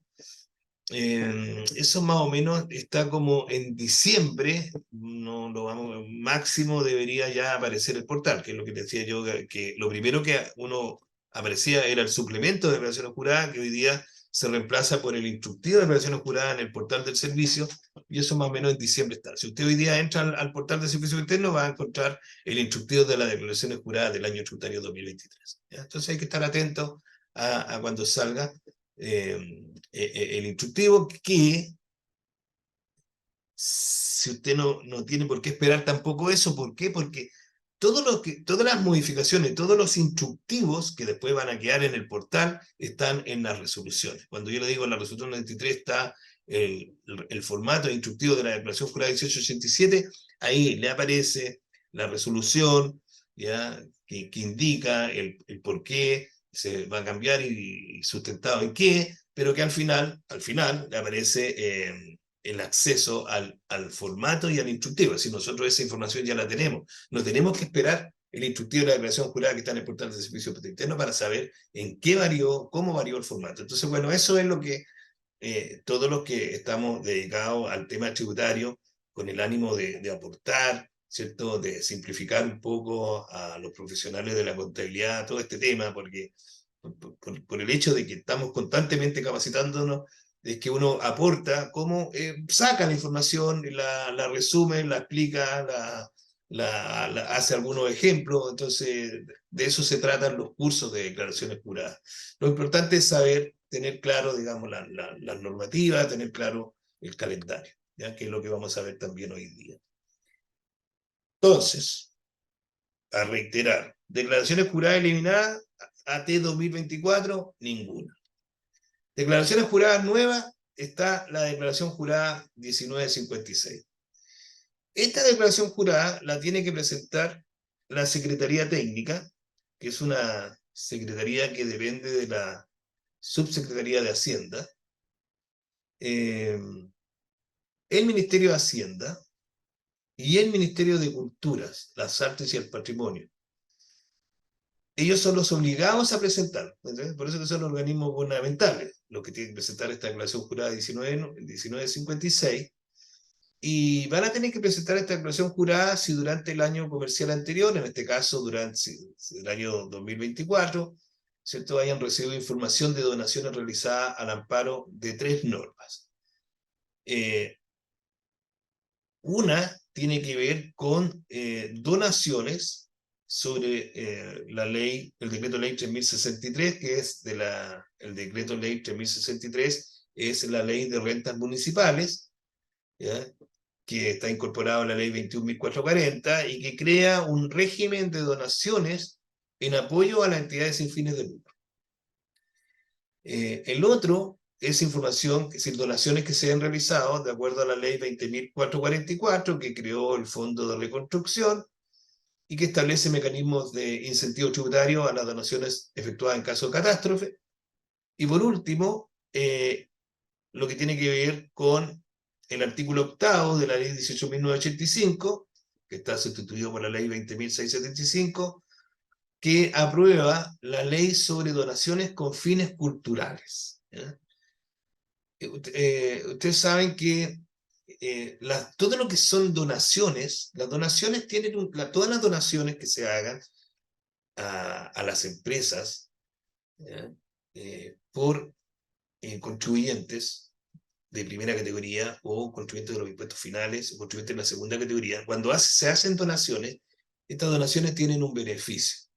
Eso más o menos está como en diciembre, no lo vamos, máximo debería ya aparecer el portal, que es lo que decía yo, que lo primero que uno aparecía era el suplemento de declaraciones juradas, que hoy día se reemplaza por el instructivo de declaraciones juradas en el portal del servicio, y eso más o menos en diciembre está. Si usted hoy día entra al portal del servicio interno, va a encontrar el instructivo de las declaraciones juradas del año tributario 2023. ¿Ya? Entonces hay que estar atento a cuando salga el instructivo, que si usted no tiene por qué esperar tampoco eso. ¿Por qué? Porque todas las modificaciones, todos los instructivos que después van a quedar en el portal están en las resoluciones. Cuando yo le digo en la resolución 93 está el formato instructivo de la declaración jurada 1887, ahí le aparece la resolución, ¿ya? Que indica el por qué se va a cambiar y sustentado en qué, pero que al final le aparece el acceso al formato y al instructivo. Es decir, nosotros esa información ya la tenemos. No tenemos que esperar el instructivo de la declaración jurada que está en el portal del Servicio de Impuestos Internos para saber en qué varió, cómo varió el formato. Entonces, bueno, eso es lo que todos los que estamos dedicados al tema tributario con el ánimo de aportar, ¿cierto? De simplificar un poco a los profesionales de la contabilidad todo este tema, porque por el hecho de que estamos constantemente capacitándonos, es que uno aporta cómo saca la información, la resume, la explica, hace algunos ejemplos. Entonces de eso se tratan los cursos de declaraciones juradas. Lo importante es saber, tener claro, digamos, las normativas, tener claro el calendario, ¿ya? Que es lo que vamos a ver también hoy día. Entonces, a reiterar, declaraciones juradas eliminadas, AT 2024, ninguna. Declaraciones juradas nuevas, está la declaración jurada 1956. Esta declaración jurada la tiene que presentar la Secretaría Técnica, que es una secretaría que depende de la Subsecretaría de Hacienda, el Ministerio de Hacienda y el Ministerio de Culturas, las Artes y el Patrimonio. Ellos son los obligados a presentar, ¿entendés? Por eso que son organismos gubernamentales los que tienen que presentar esta declaración jurada 1956, y van a tener que presentar esta declaración jurada si durante el año comercial anterior, en este caso durante el año 2024, ¿cierto?, hayan recibido información de donaciones realizadas al amparo de 3 normas. Una tiene que ver con donaciones sobre la ley, el decreto ley 3063, que es el decreto ley 3063, es la ley de rentas municipales, ¿ya?, que está incorporado a la ley 21.440 y que crea un régimen de donaciones en apoyo a las entidades sin fines de lucro. El otro es información, es decir, donaciones que se han realizado de acuerdo a la ley 20.444, que creó el Fondo de Reconstrucción y que establece mecanismos de incentivo tributario a las donaciones efectuadas en caso de catástrofe. Y por último, lo que tiene que ver con el artículo 8º de la ley 18.985, que está sustituido por la ley 20.675, que aprueba la ley sobre donaciones con fines culturales. Ustedes saben que todo lo que son donaciones, las donaciones tienen todas las donaciones que se hagan a las empresas por contribuyentes de primera categoría o contribuyentes de los impuestos finales o contribuyentes de la segunda categoría, cuando se hacen donaciones, estas donaciones tienen un beneficio.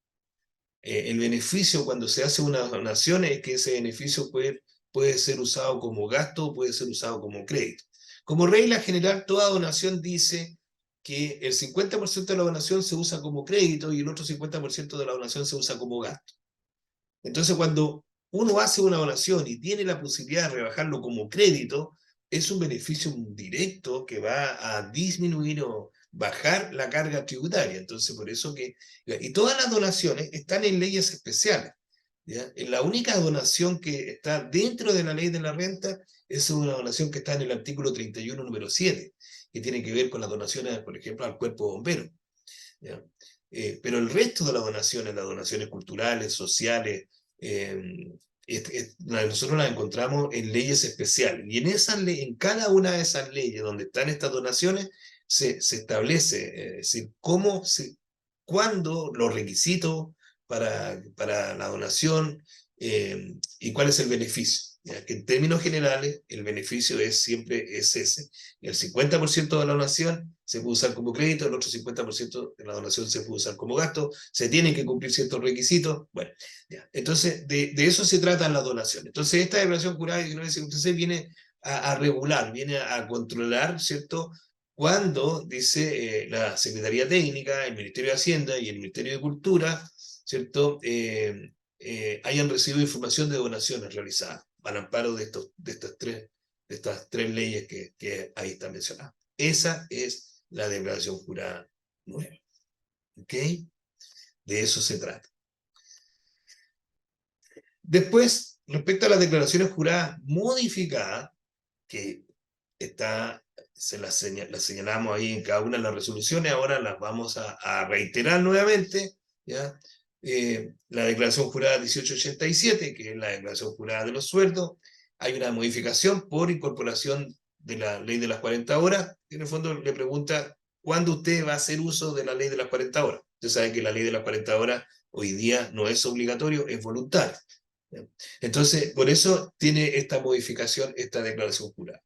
El beneficio cuando se hace una donación es que ese beneficio puede puede ser usado como gasto o puede ser usado como crédito. Como regla general, toda donación dice que el 50% de la donación se usa como crédito y el otro 50% de la donación se usa como gasto. Entonces, cuando uno hace una donación y tiene la posibilidad de rebajarlo como crédito, es un beneficio directo que va a disminuir o bajar la carga tributaria. Entonces, por eso que... Y todas las donaciones están en leyes especiales. ¿Ya? La única donación que está dentro de la ley de la renta es una donación que está en el artículo 31, número 7, que tiene que ver con las donaciones, por ejemplo, al cuerpo bombero. ¿Ya? Pero el resto de las donaciones culturales, sociales, nosotros las encontramos en leyes especiales. Y en cada una de esas leyes donde están estas donaciones, se establece, es decir, cuándo, los requisitos para la donación y cuál es el beneficio. ¿Ya? Que en términos generales, el beneficio siempre es ese. El 50% de la donación se puede usar como crédito, el otro 50% de la donación se puede usar como gasto, se tienen que cumplir ciertos requisitos. Bueno, ya. Entonces, de eso se tratan las donaciones. Entonces, esta declaración jurada de 1956 viene a regular, viene a controlar, ¿cierto? Cuando dice la Secretaría Técnica, el Ministerio de Hacienda y el Ministerio de Cultura, ¿cierto? Hayan recibido información de donaciones realizadas al amparo de estas tres leyes que ahí están mencionadas. Esa es la declaración jurada nueva. ¿Ok? De eso se trata. Después, respecto a las declaraciones juradas modificadas, que las señalamos ahí en cada una de las resoluciones, ahora las vamos a reiterar nuevamente, ¿ya? La declaración jurada 1887, que es la declaración jurada de los sueldos, hay una modificación por incorporación de la ley de las 40 horas, que en el fondo le pregunta cuándo usted va a hacer uso de la ley de las 40 horas. Usted sabe que la ley de las 40 horas hoy día no es obligatorio, es voluntario. ¿Ya? Entonces, por eso tiene esta modificación, esta declaración jurada,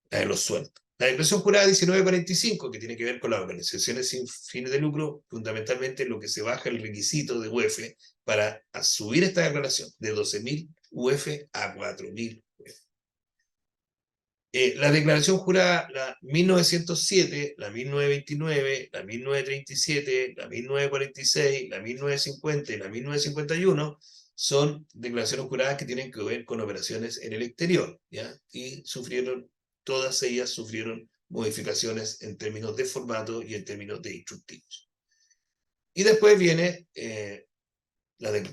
la de los sueldos. La declaración jurada 1945, que tiene que ver con las organizaciones sin fines de lucro, fundamentalmente lo que se baja el requisito de UF para subir esta declaración de 12.000 UF a 4.000 UF. La declaración jurada, la 1907, la 1929, la 1937, la 1946, la 1950 y la 1951 son declaraciones juradas que tienen que ver con operaciones en el exterior, ¿ya? Y todas ellas sufrieron modificaciones en términos de formato y en términos de instructivos. Y después viene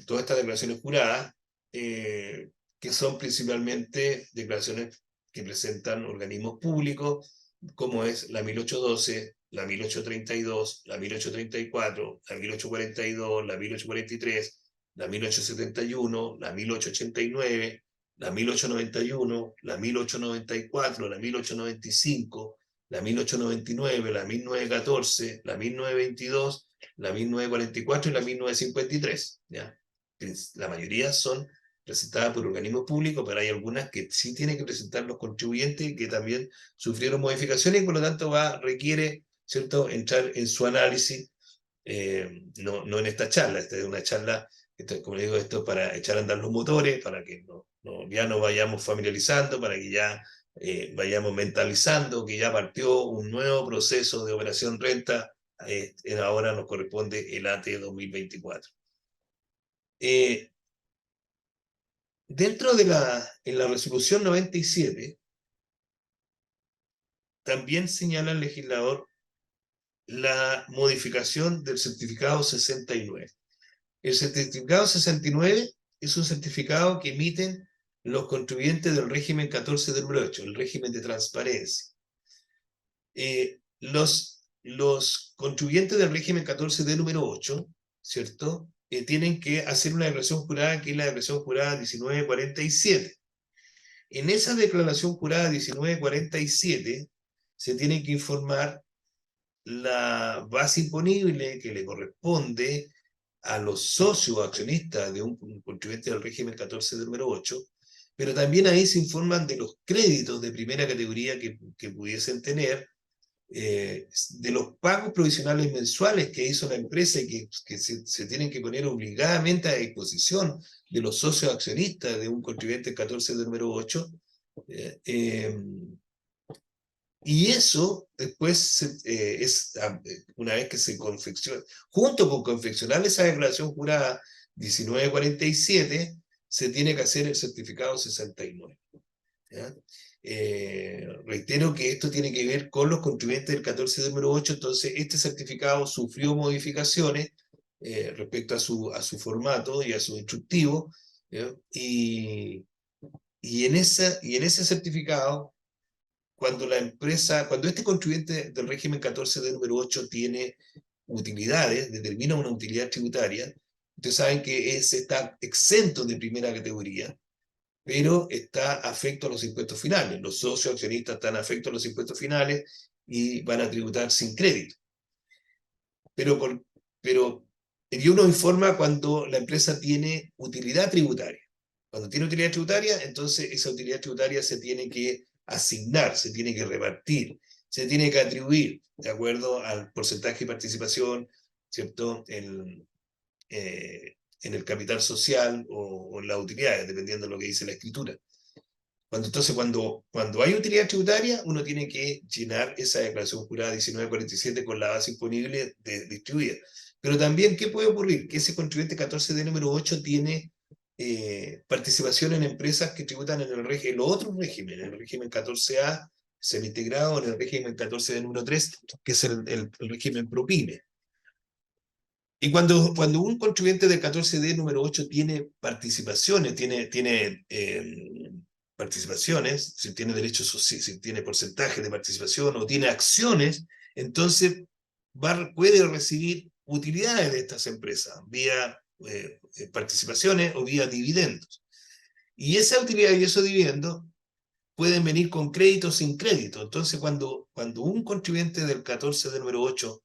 todas estas declaraciones juradas, que son principalmente declaraciones que presentan organismos públicos, como es la 1812, la 1832, la 1834, la 1842, la 1843, la 1871, la 1889, la 1891, la 1894, la 1895, la 1899, la 1914, la 1922, la 1944 y la 1953. ¿Ya? La mayoría son presentadas por organismos públicos, pero hay algunas que sí tienen que presentar los contribuyentes y que también sufrieron modificaciones y por lo tanto requiere, ¿cierto?, entrar en su análisis, no en esta charla. Esta es una charla, como digo, esto es para echar a andar los motores, para que ya nos vayamos familiarizando, para que ya vayamos mentalizando que ya partió un nuevo proceso de operación renta. Ahora nos corresponde el AT 2024. Dentro en la resolución 97, también señala el legislador la modificación del certificado 69. El certificado 69 es un certificado que emiten los contribuyentes del régimen 14 del número 8, el régimen de transparencia. Los contribuyentes del régimen 14 del número 8, ¿cierto?, tienen que hacer una declaración jurada, que es la declaración jurada 1947. En esa declaración jurada 1947 se tiene que informar la base imponible que le corresponde a los socios accionistas de un contribuyente del régimen 14 del número 8, pero también ahí se informan de los créditos de primera categoría que pudiesen tener de los pagos provisionales mensuales que hizo la empresa y que se tienen que poner obligadamente a disposición de los socios accionistas de un contribuyente 14 de número 8, y eso después una vez que se confecciona, junto con confeccionar esa declaración jurada 1947, se tiene que hacer el certificado 69. ¿Ya? Reitero que esto tiene que ver con los contribuyentes del 14 de número 8, entonces este certificado sufrió modificaciones respecto a su formato y a su instructivo, ¿ya? Y en ese certificado, cuando este contribuyente del régimen 14 de número 8 tiene utilidades, determina una utilidad tributaria, ustedes saben que está exento de primera categoría, pero está afecto a los impuestos finales. Los socios accionistas están afectos a los impuestos finales y van a tributar sin crédito. Pero y uno informa cuando la empresa tiene utilidad tributaria. Cuando tiene utilidad tributaria, entonces esa utilidad tributaria se tiene que asignar, se tiene que repartir, se tiene que atribuir de acuerdo al porcentaje de participación, ¿cierto? En el capital social o en las utilidades, dependiendo de lo que dice la escritura. Entonces, cuando hay utilidad tributaria, uno tiene que llenar esa declaración jurada 1947 con la base imponible distribuida. Pero también, ¿qué puede ocurrir? Que ese contribuyente 14 de número 8 tiene participación en empresas que tributan en el otro régimen, en el régimen 14A, semi-integrado, en el régimen 14 de número 3, que es el régimen ProPyme. Y cuando un contribuyente del 14D número 8 tiene participaciones, participaciones, si tiene derechos, si tiene porcentaje de participación o tiene acciones, entonces puede recibir utilidades de estas empresas vía participaciones o vía dividendos. Y esa utilidad y esos dividendos pueden venir con crédito o sin crédito. Entonces, cuando un contribuyente del 14 de número 8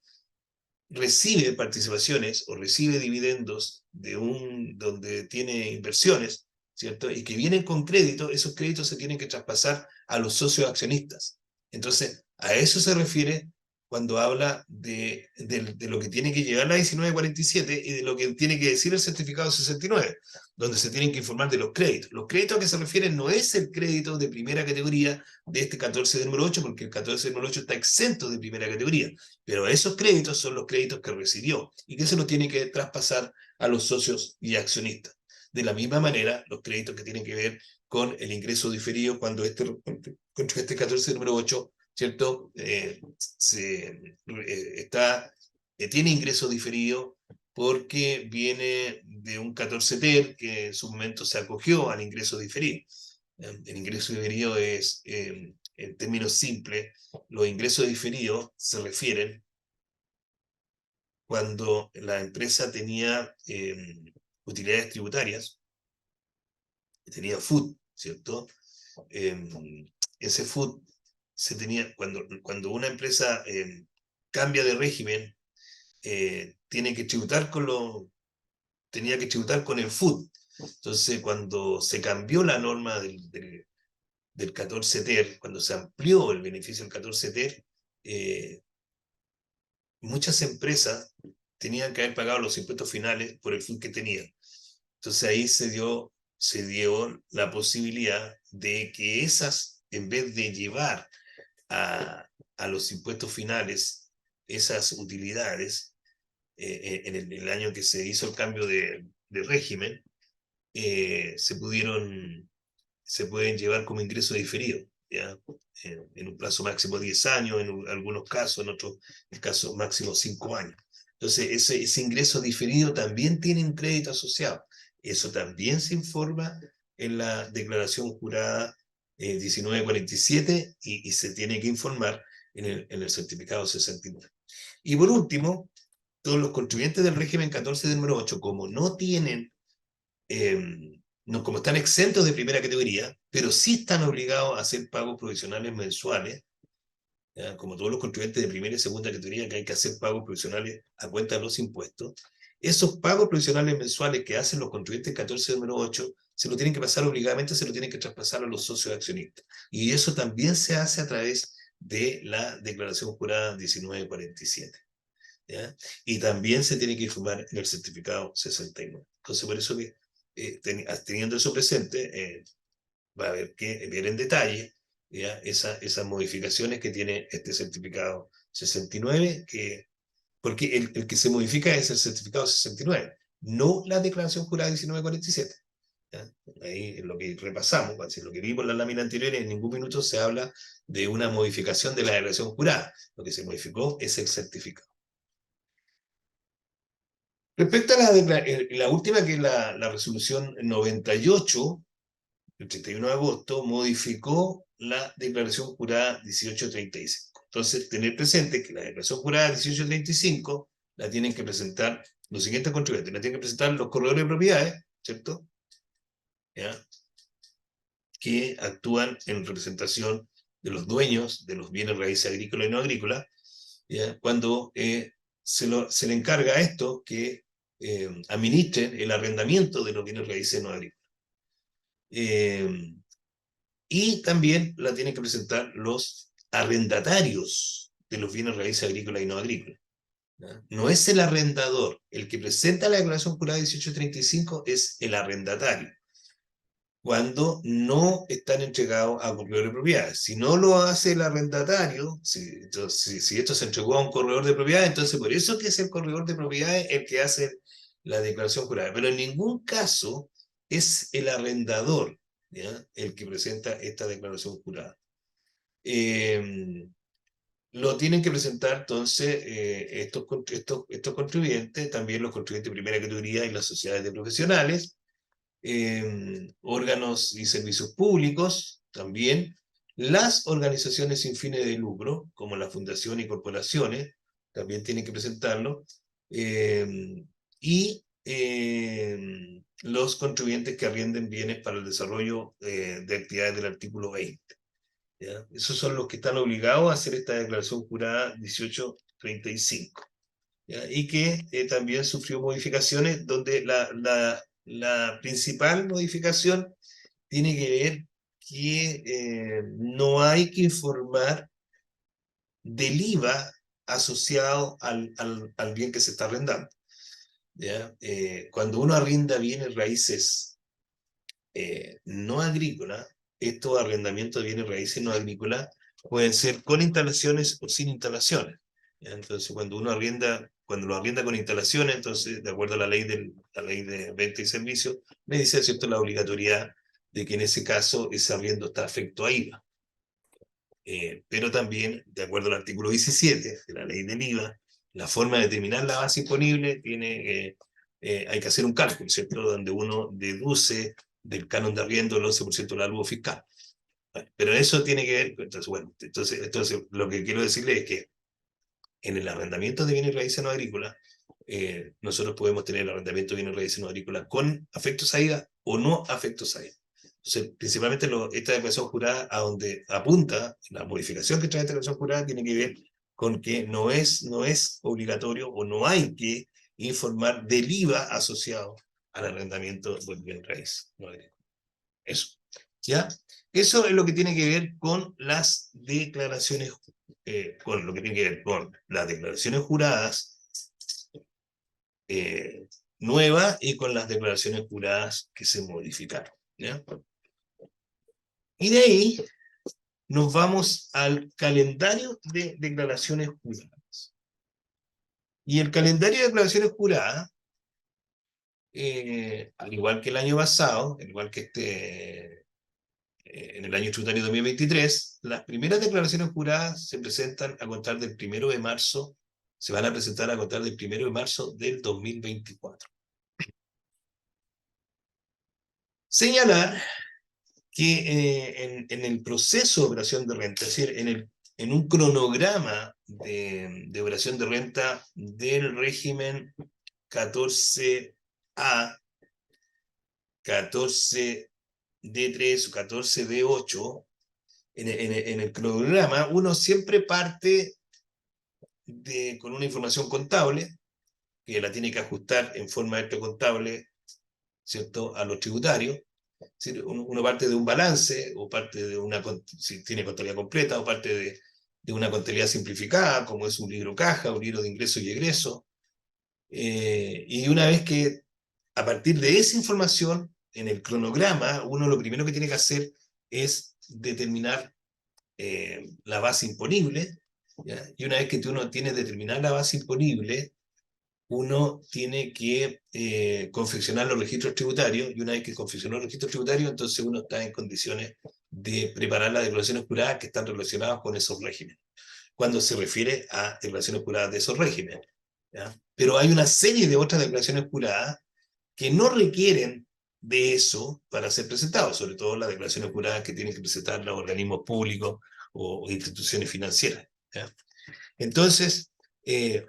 recibe participaciones o recibe dividendos donde tiene inversiones, ¿cierto? Y que vienen con crédito, esos créditos se tienen que traspasar a los socios accionistas. Entonces, a eso se refiere cuando habla de lo que tiene que llegar la 1947 y de lo que tiene que decir el certificado 69, donde se tienen que informar de los créditos. Los créditos a que se refieren no es el crédito de primera categoría de este 14 de número 8, porque el 14 de número 8 está exento de primera categoría, pero esos créditos son los créditos que recibió y que se los tiene que traspasar a los socios y accionistas. De la misma manera, los créditos que tienen que ver con el ingreso diferido cuando este 14 número 8, ¿cierto? Tiene ingreso diferido porque viene de un 14 TER que en su momento se acogió al ingreso diferido. El ingreso diferido es, en términos simples, los ingresos diferidos se refieren cuando la empresa tenía utilidades tributarias, tenía FUT, ¿cierto? Ese FUT se tenía, cuando una empresa cambia de régimen, tenía que tributar con el FUT. Entonces, cuando se cambió la norma del 14 TER, cuando se amplió el beneficio del 14 TER, muchas empresas tenían que haber pagado los impuestos finales por el FUT que tenían. Entonces ahí se dio la posibilidad de que esas, en vez de llevar a los impuestos finales esas utilidades, en el año que se hizo el cambio de régimen, se pueden llevar como ingreso diferido, ¿ya? En un plazo máximo de 10 años, en algunos casos, en otros casos máximo 5 años. Entonces, ese ingreso diferido también tiene un crédito asociado. Eso también se informa en la declaración jurada 1947 y se tiene que informar en el certificado 69. Y por último, todos los contribuyentes del régimen 14 de número 8, como no tienen como están exentos de primera categoría, pero sí están obligados a hacer pagos provisionales mensuales, ¿ya? Como todos los contribuyentes de primera y segunda categoría, que hay que hacer pagos provisionales a cuenta de los impuestos. Esos pagos provisionales mensuales que hacen los contribuyentes 14 número 8, se lo tienen que pasar obligadamente, se lo tienen que traspasar a los socios accionistas. Y eso también se hace a través de la declaración jurada 1947. ¿Ya? Y también se tiene que informar en el certificado 69. Entonces, por eso que, teniendo eso presente, va a haber que ver en detalle, ¿ya? Esas modificaciones que tiene este certificado 69, porque el que se modifica es el certificado 69, no la declaración jurada 1947. ¿Ya? Ahí en lo que repasamos, en lo que vimos en la lámina anterior, en ningún minuto se habla de una modificación de la declaración jurada. Lo que se modificó es el certificado. Respecto a la última, que es la resolución 98, el 31 de agosto, modificó la declaración jurada 1835. Entonces, tener presente que la declaración jurada 1835 la tienen que presentar los siguientes contribuyentes. La tienen que presentar los corredores de propiedades, ¿cierto? ¿Ya? Que actúan en representación de los dueños de los bienes raíces agrícolas y no agrícolas, ¿ya? Cuando se le encarga a esto que administren el arrendamiento de los bienes raíces no agrícolas. Y también la tienen que presentar los arrendatarios de los bienes raíces agrícolas y no agrícolas. ¿Ya? No es el arrendador. El que presenta la declaración jurada 1835 es el arrendatario, cuando no están entregados a corredor de propiedades. Si no lo hace el arrendatario, si esto se entregó a un corredor de propiedades, entonces por eso es que es el corredor de propiedades el que hace la declaración jurada. Pero en ningún caso es el arrendador, ¿ya?, el que presenta esta declaración jurada. Lo tienen que presentar entonces estos contribuyentes, también los contribuyentes de primera categoría y las sociedades de profesionales, órganos y servicios públicos también, las organizaciones sin fines de lucro, como la fundación y corporaciones, también tienen que presentarlo, y los contribuyentes que arrienden bienes para el desarrollo de actividades del artículo 20. ¿Ya? Esos son los que están obligados a hacer esta declaración jurada 1835. ¿Ya? Y que también sufrió modificaciones, donde la principal modificación tiene que ver que no hay que informar del IVA asociado al bien que se está arrendando. ¿Ya? Cuando uno arrenda bienes raíces no agrícolas, estos arrendamientos de bienes raíces no agrícolas pueden ser con instalaciones o sin instalaciones. ¿Ya? Entonces, cuando lo arrienda con instalaciones, entonces, de acuerdo a la ley de venta y servicios, me dice, ¿cierto?, la obligatoriedad de que en ese caso ese arriendo está afecto a IVA. Pero también, de acuerdo al artículo 17 de la ley del IVA, la forma de determinar la base imponible hay que hacer un cálculo, ¿cierto?, donde uno deduce del canon de arriendo el 11% del algo fiscal. Pero eso tiene que ver, entonces, bueno, entonces lo que quiero decirle es que en el arrendamiento de bienes raíces no agrícolas, nosotros podemos tener el arrendamiento de bienes raíces no agrícolas con afectos a IVA o no afectos a IVA. Entonces, principalmente esta declaración jurada, a donde apunta la modificación que trae esta declaración jurada, tiene que ver con que no es obligatorio o no hay que informar del IVA asociado al arrendamiento de bien raíz no agrícola. Eso. ¿Ya? Eso es lo que tiene que ver con las declaraciones, con lo que tiene que ver con las declaraciones juradas nuevas y con las declaraciones juradas que se modificaron. ¿Ya? Y de ahí nos vamos al calendario de declaraciones juradas. Y el calendario de declaraciones juradas, al igual que el año pasado, al igual que en el año tributario 2023, las primeras declaraciones juradas se presentan a contar del 1 de marzo, se van a presentar a contar del 1 de marzo del 2024. Señalar que en el proceso de operación de renta, es decir, en un cronograma de operación de renta del régimen 14A, 14D3 o 14D8, en el cronograma uno siempre parte con una información contable, que la tiene que ajustar en forma de contable, ¿cierto?, a los tributarios. Uno parte de un balance, o parte de si tiene contabilidad completa, o parte de una contabilidad simplificada, como es un libro caja, un libro de ingreso y egreso. Y una vez que, a partir de esa información, en el cronograma, uno lo primero que tiene que hacer es determinar la base imponible, ¿ya? Y una vez que uno tiene determinada la base imponible, uno tiene que confeccionar los registros tributarios, y una vez que confeccionó los registros tributarios, entonces uno está en condiciones de preparar las declaraciones juradas que están relacionadas con esos regímenes, cuando se refiere a declaraciones juradas de esos regímenes, ¿ya? Pero hay una serie de otras declaraciones juradas que no requieren de eso para ser presentados, sobre todo las declaraciones juradas que tienen que presentar los organismos públicos o instituciones financieras, ¿ya? Entonces, ¿qué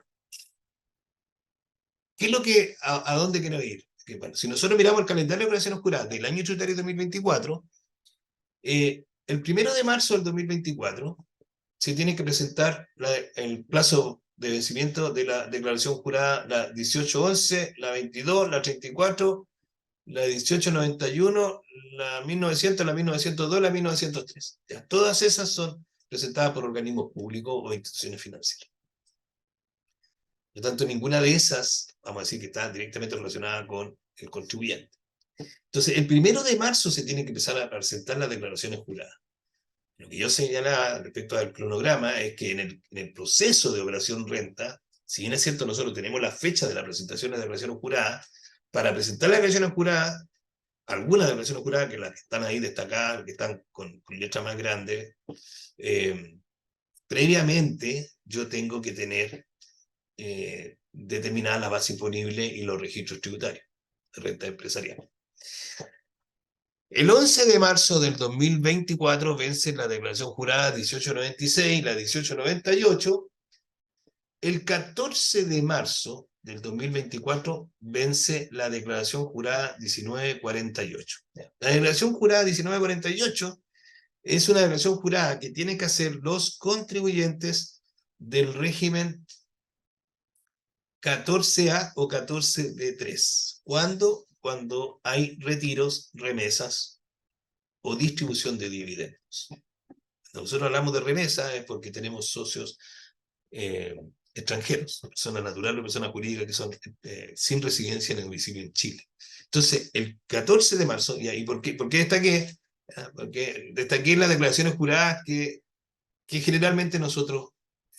es lo que, a dónde quiero ir? Que, bueno, si nosotros miramos el calendario de declaraciones juradas del año tributario 2024, el 1 de marzo del 2024 se tiene que presentar el plazo de vencimiento de la declaración jurada, la 1811, la 22, la 34, la 1891, la 1900, la 1902, la 1903. Ya, todas esas son presentadas por organismos públicos o instituciones financieras. Por lo tanto, ninguna de esas, vamos a decir que está directamente relacionada con el contribuyente. Entonces, el 1 de marzo se tiene que empezar a presentar las declaraciones juradas. Lo que yo señalaba respecto al cronograma es que en el proceso de operación renta, si bien es cierto, nosotros tenemos la fecha de la presentación de declaraciones juradas, para presentar las declaraciones juradas, algunas declaraciones juradas, que las que están ahí destacadas, que están con letra más grande, previamente yo tengo que tener determinada la base imponible y los registros tributarios de renta empresarial. El 11 de marzo del 2024 vence la declaración jurada 1896 y la 1898. El 14 de marzo del 2024 vence la declaración jurada 1948. La declaración jurada 1948 es una declaración jurada que tienen que hacer los contribuyentes del régimen 14A o 14B3. ¿Cuándo? Cuando hay retiros, remesas o distribución de dividendos. Nosotros hablamos de remesa es porque tenemos socios extranjeros, personas naturales o personas jurídicas que son sin residencia en el domicilio en Chile. Entonces, el 14 de marzo, ¿y por qué destaqué? Porque destaqué las declaraciones juradas que generalmente nosotros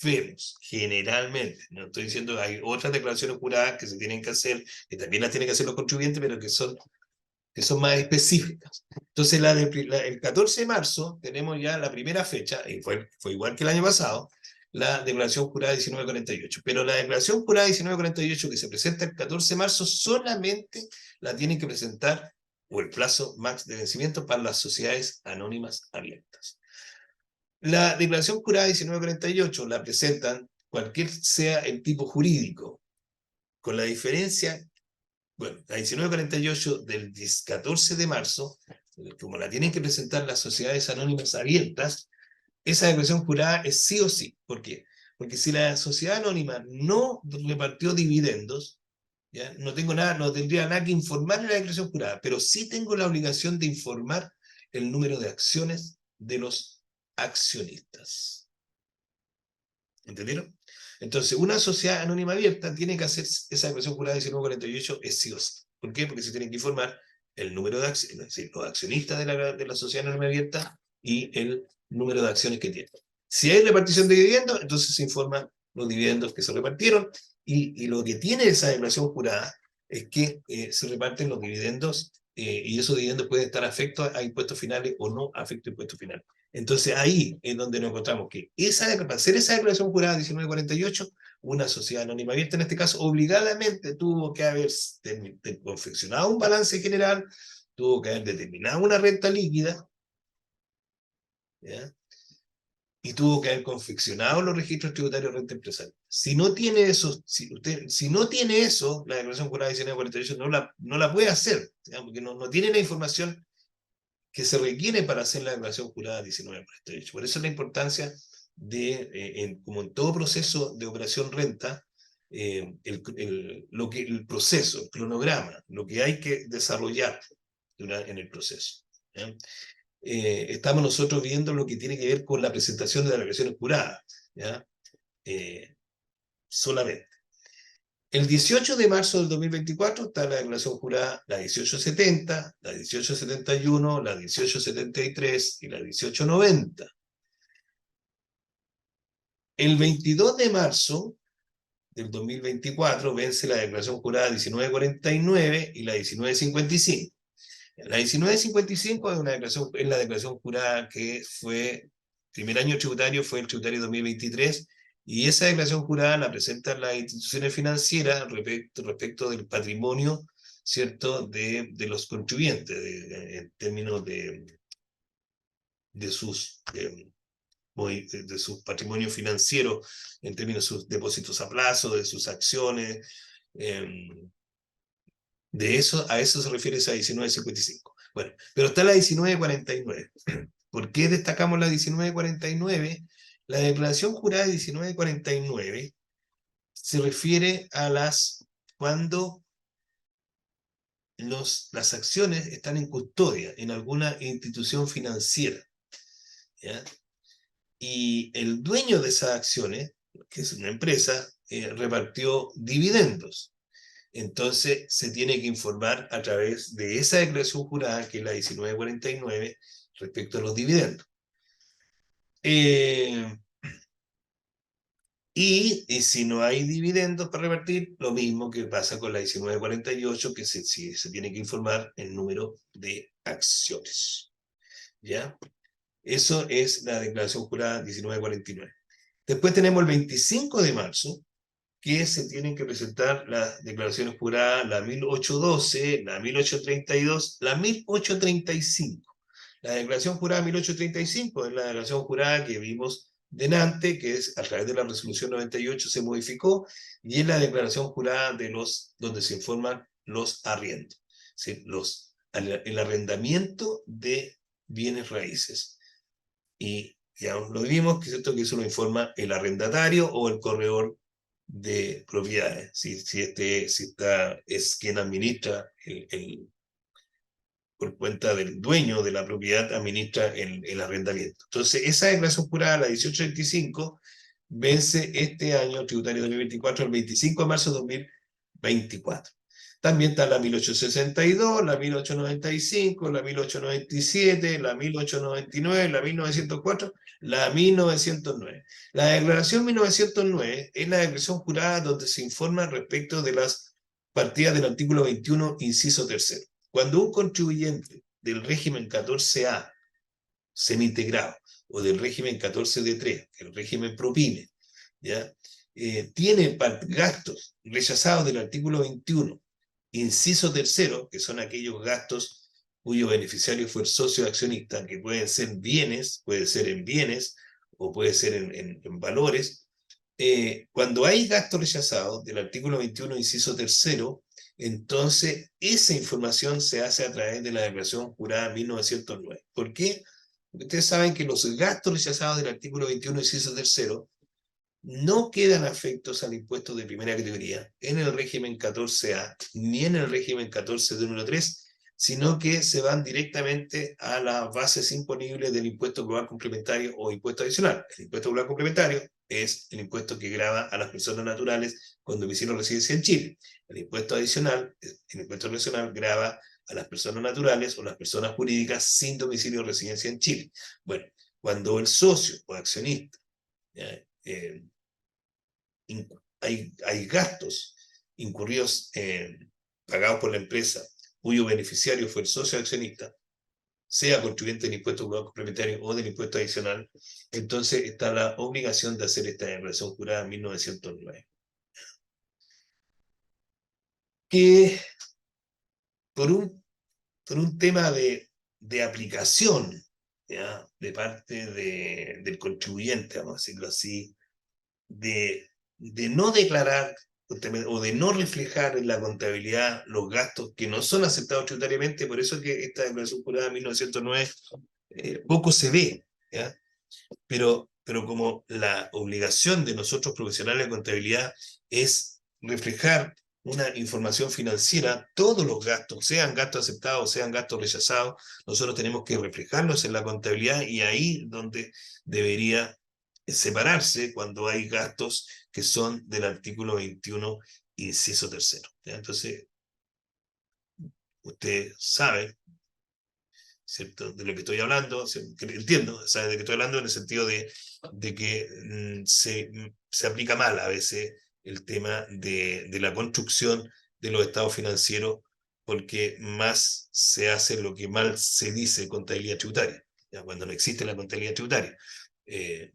vemos, generalmente. No estoy diciendo que hay otras declaraciones juradas que se tienen que hacer, que también las tienen que hacer los contribuyentes, pero que son más específicas. Entonces, el 14 de marzo tenemos ya la primera fecha, y fue igual que el año pasado, la declaración jurada 1948. Pero la declaración jurada 1948 que se presenta el 14 de marzo solamente la tienen que presentar, o el plazo max de vencimiento, para las sociedades anónimas abiertas. La declaración jurada 1948 la presentan cualquier sea el tipo jurídico, con la diferencia. Bueno, la 1948 del 14 de marzo, como la tienen que presentar las sociedades anónimas abiertas, esa declaración jurada es sí o sí. ¿Por qué? Porque si la sociedad anónima no repartió dividendos, ¿ya? No tendría nada que informar en la declaración jurada, pero sí tengo la obligación de informar el número de acciones de los accionistas. ¿Entendieron? Entonces, una sociedad anónima abierta tiene que hacer esa declaración jurada 1948, es sí o sí. ¿Por qué? Porque se tienen que informar el número de acciones, es decir, los accionistas de la sociedad anónima abierta y el número de acciones que tienen. Si hay repartición de dividendos, entonces se informan los dividendos que se repartieron, y lo que tiene esa declaración jurada es que se reparten los dividendos, y esos dividendos pueden estar afectos a impuestos finales o no afectos a impuestos finales. Entonces ahí es donde nos encontramos que para hacer esa declaración jurada 1948, una sociedad anónima abierta en este caso obligadamente tuvo que haber confeccionado un balance general, tuvo que haber determinado una renta líquida, ¿ya? Y tuvo que haber confeccionado los registros tributarios de renta empresarial. Si no tiene eso, si no tiene eso, la declaración jurada 1948 no la puede hacer, ¿ya? Porque no tiene la información que se requiere para hacer la declaración jurada 1948. Por eso la importancia de, como en todo proceso de operación renta, el proceso, el cronograma, lo que hay que desarrollar en el proceso, ¿ya? estamos nosotros viendo lo que tiene que ver con la presentación de las declaraciones juradas, ¿ya? Solamente. El 18 de marzo del 2024 está la declaración jurada, la 1870, la 1871, la 1873 y la 1890. El 22 de marzo del 2024 vence la declaración jurada 1949 y la 1955. La 1955 es la declaración jurada que fue, primer año tributario fue el tributario 2023, y esa declaración jurada la presentan las instituciones financieras respecto del patrimonio, ¿cierto?, de los contribuyentes, en términos de sus... de sus patrimonios financieros, en términos de sus depósitos a plazo, de sus acciones, de eso, a eso se refiere esa 1955. Bueno, pero está la 1949. ¿Por qué destacamos la 1949? La declaración jurada de 1949 se refiere a cuando las acciones están en custodia en alguna institución financiera, ¿ya? Y el dueño de esas acciones, que es una empresa, repartió dividendos. Entonces se tiene que informar a través de esa declaración jurada, que es la 1949, respecto a los dividendos. Y si no hay dividendos para repartir, lo mismo que pasa con la 1948, que se tiene que informar el número de acciones. ¿Ya? Eso es la declaración jurada 1949. Después tenemos el 25 de marzo, que se tienen que presentar las declaraciones juradas, la 1812, la 1832, la 1835. La declaración jurada 1835 es la declaración jurada que vimos delante, que es a través de la resolución 98 se modificó, y es la declaración jurada donde se informan los arriendos, ¿sí? El arrendamiento de bienes raíces. Y ya lo vimos, que es esto, que eso lo informa el arrendatario o el corredor de propiedades, es quien administra por cuenta del dueño de la propiedad, administra el arrendamiento. Entonces, esa declaración jurada, la 1825, vence este año tributario 2024, el 25 de marzo de 2024. También está la 1862, la 1895, la 1897, la 1899, la 1904, la 1909. La declaración 1909 es la declaración jurada donde se informa respecto de las partidas del artículo 21, inciso tercero. Cuando un contribuyente del régimen 14A semi-integrado o del régimen 14D3, el régimen PROPYME, ¿ya? Tiene gastos rechazados del artículo 21, inciso tercero, que son aquellos gastos cuyo beneficiario fue el socio accionista, que pueden ser bienes, puede ser en bienes o puede ser en valores. Cuando hay gastos rechazados del artículo 21, inciso tercero, entonces esa información se hace a través de la declaración jurada 1909. ¿Por qué? Porque ustedes saben que los gastos rechazados del artículo 21, inciso tercero, no quedan afectos al impuesto de primera categoría en el régimen 14A ni en el régimen 14 de número 3, sino que se van directamente a las bases imponibles del impuesto global complementario o impuesto adicional. El impuesto global complementario es el impuesto que grava a las personas naturales con domicilio o residencia en Chile. El impuesto adicional, el impuesto nacional, grava a las personas naturales o las personas jurídicas sin domicilio o residencia en Chile. Bueno, cuando el socio o accionista hay gastos incurridos, pagados por la empresa, cuyo beneficiario fue el socio accionista, sea contribuyente del impuesto global complementario o del impuesto adicional, entonces está la obligación de hacer esta declaración jurada en 1909. Que por un tema de aplicación, ¿ya?, de parte del contribuyente, vamos a decirlo así, de no declarar o de no reflejar en la contabilidad los gastos que no son aceptados tributariamente. Por eso que esta declaración jurada de 1909 poco se ve, ¿ya? Pero como la obligación de nosotros profesionales de contabilidad es reflejar una información financiera, todos los gastos, sean gastos aceptados, sean gastos rechazados, nosotros tenemos que reflejarlos en la contabilidad y ahí donde debería separarse cuando hay gastos que son del artículo 21, inciso tercero. ¿Ya? Entonces, usted sabe, ¿cierto?, de lo que estoy hablando, entiendo, sabe de qué estoy hablando en el sentido de que se aplica mal a veces el tema de la construcción de los estados financieros, porque más se hace lo que mal se dice contabilidad tributaria, ¿ya? Cuando no existe la contabilidad tributaria,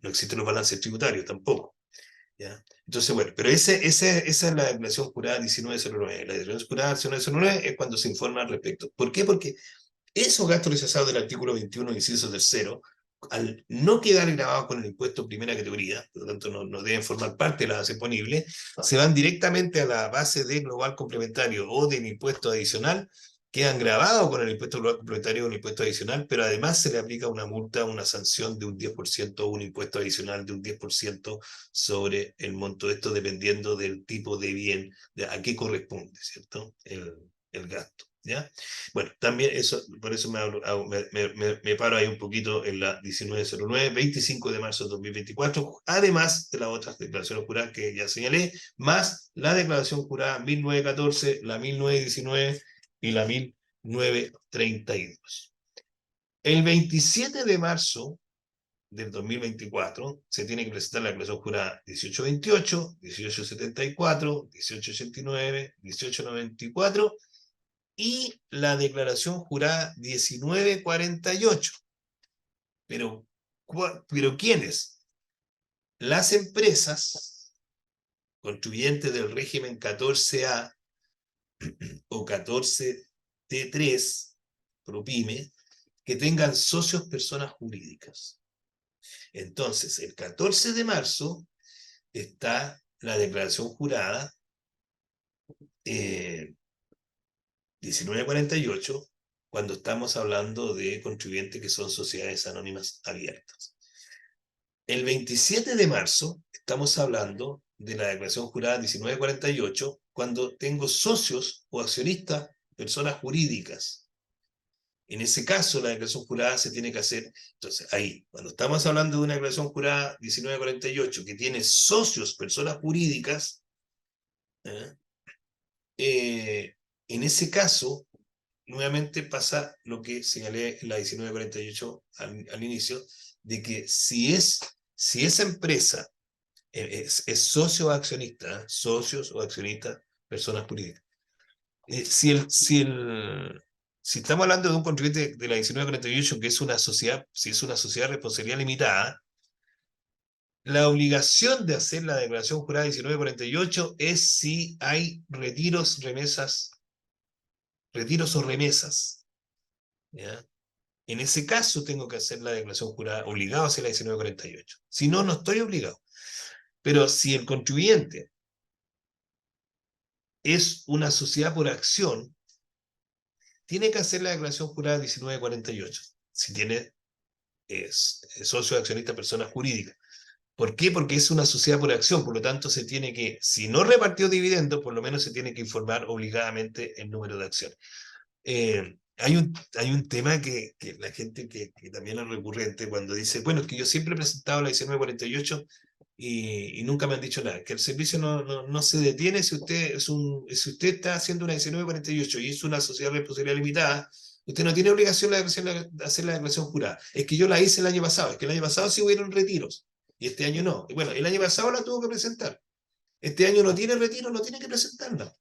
no existen los balances tributarios tampoco. ¿Ya? Entonces, bueno, pero esa es la declaración jurada 1909. La declaración jurada 1909 es cuando se informa al respecto. ¿Por qué? Porque esos gastos rechazados del artículo 21, inciso tercero, al no quedar grabados con el impuesto primera categoría, por lo tanto no deben formar parte de la base imponible, se van directamente a la base de global complementario o del impuesto adicional, quedan grabados con el impuesto global complementario o un impuesto adicional, pero además se le aplica una multa, una sanción de un 10% o un impuesto adicional de un 10% sobre el monto de esto, dependiendo del tipo de bien, de a qué corresponde, ¿cierto? El gasto. ¿Ya? Bueno, también eso, por eso me paro ahí un poquito en la 1909, 25 de marzo de 2024, además de las otras declaraciones juradas que ya señalé, más la declaración jurada 1914, la 1919 y la 1932. El 27 de marzo del 2024 se tiene que presentar la declaración jurada 1828, 1874, 1889, 1894 y la declaración jurada 1948. Pero ¿quiénes? Las empresas contribuyentes del régimen 14A o 14T3, ProPyme, que tengan socios personas jurídicas. Entonces, el 14 de marzo está la declaración jurada 1948, cuando estamos hablando de contribuyentes que son sociedades anónimas abiertas. El 27 de marzo estamos hablando de la declaración jurada 1948, cuando tengo socios o accionistas, personas jurídicas. En ese caso, la declaración jurada se tiene que hacer. Entonces, ahí, cuando estamos hablando de una declaración jurada 1948 que tiene socios, personas jurídicas, en ese caso, nuevamente pasa lo que señalé en la 1948 al inicio, de que si esa empresa es socio o accionista, socios o accionistas, personas jurídicas. Si estamos hablando de un contribuyente de la 1948 que es una sociedad, si es una sociedad de responsabilidad limitada, la obligación de hacer la declaración jurada 1948 es si hay retiros o remesas. ¿Ya? En ese caso tengo que hacer la declaración jurada obligado a hacer la 1948. Si no, no estoy obligado. Pero si el contribuyente es una sociedad por acción, tiene que hacer la declaración jurada 1948. Si tiene socio, accionista, persona jurídica. ¿Por qué? Porque es una sociedad por acción, por lo tanto se tiene que, si no repartió dividendos, por lo menos se tiene que informar obligadamente el número de acciones. Hay un tema que la gente que también es recurrente cuando dice, bueno, es que yo siempre he presentado la 1948 y nunca me han dicho nada, que el servicio no se detiene si usted, si usted está haciendo una 1948 y es una sociedad de responsabilidad limitada, usted no tiene obligación de hacer la declaración jurada. Es que yo la hice el año pasado, es que el año pasado sí hubieron retiros y este año no. Y bueno, el año pasado la tuvo que presentar. Este año no tiene retiro, no tiene que presentarla.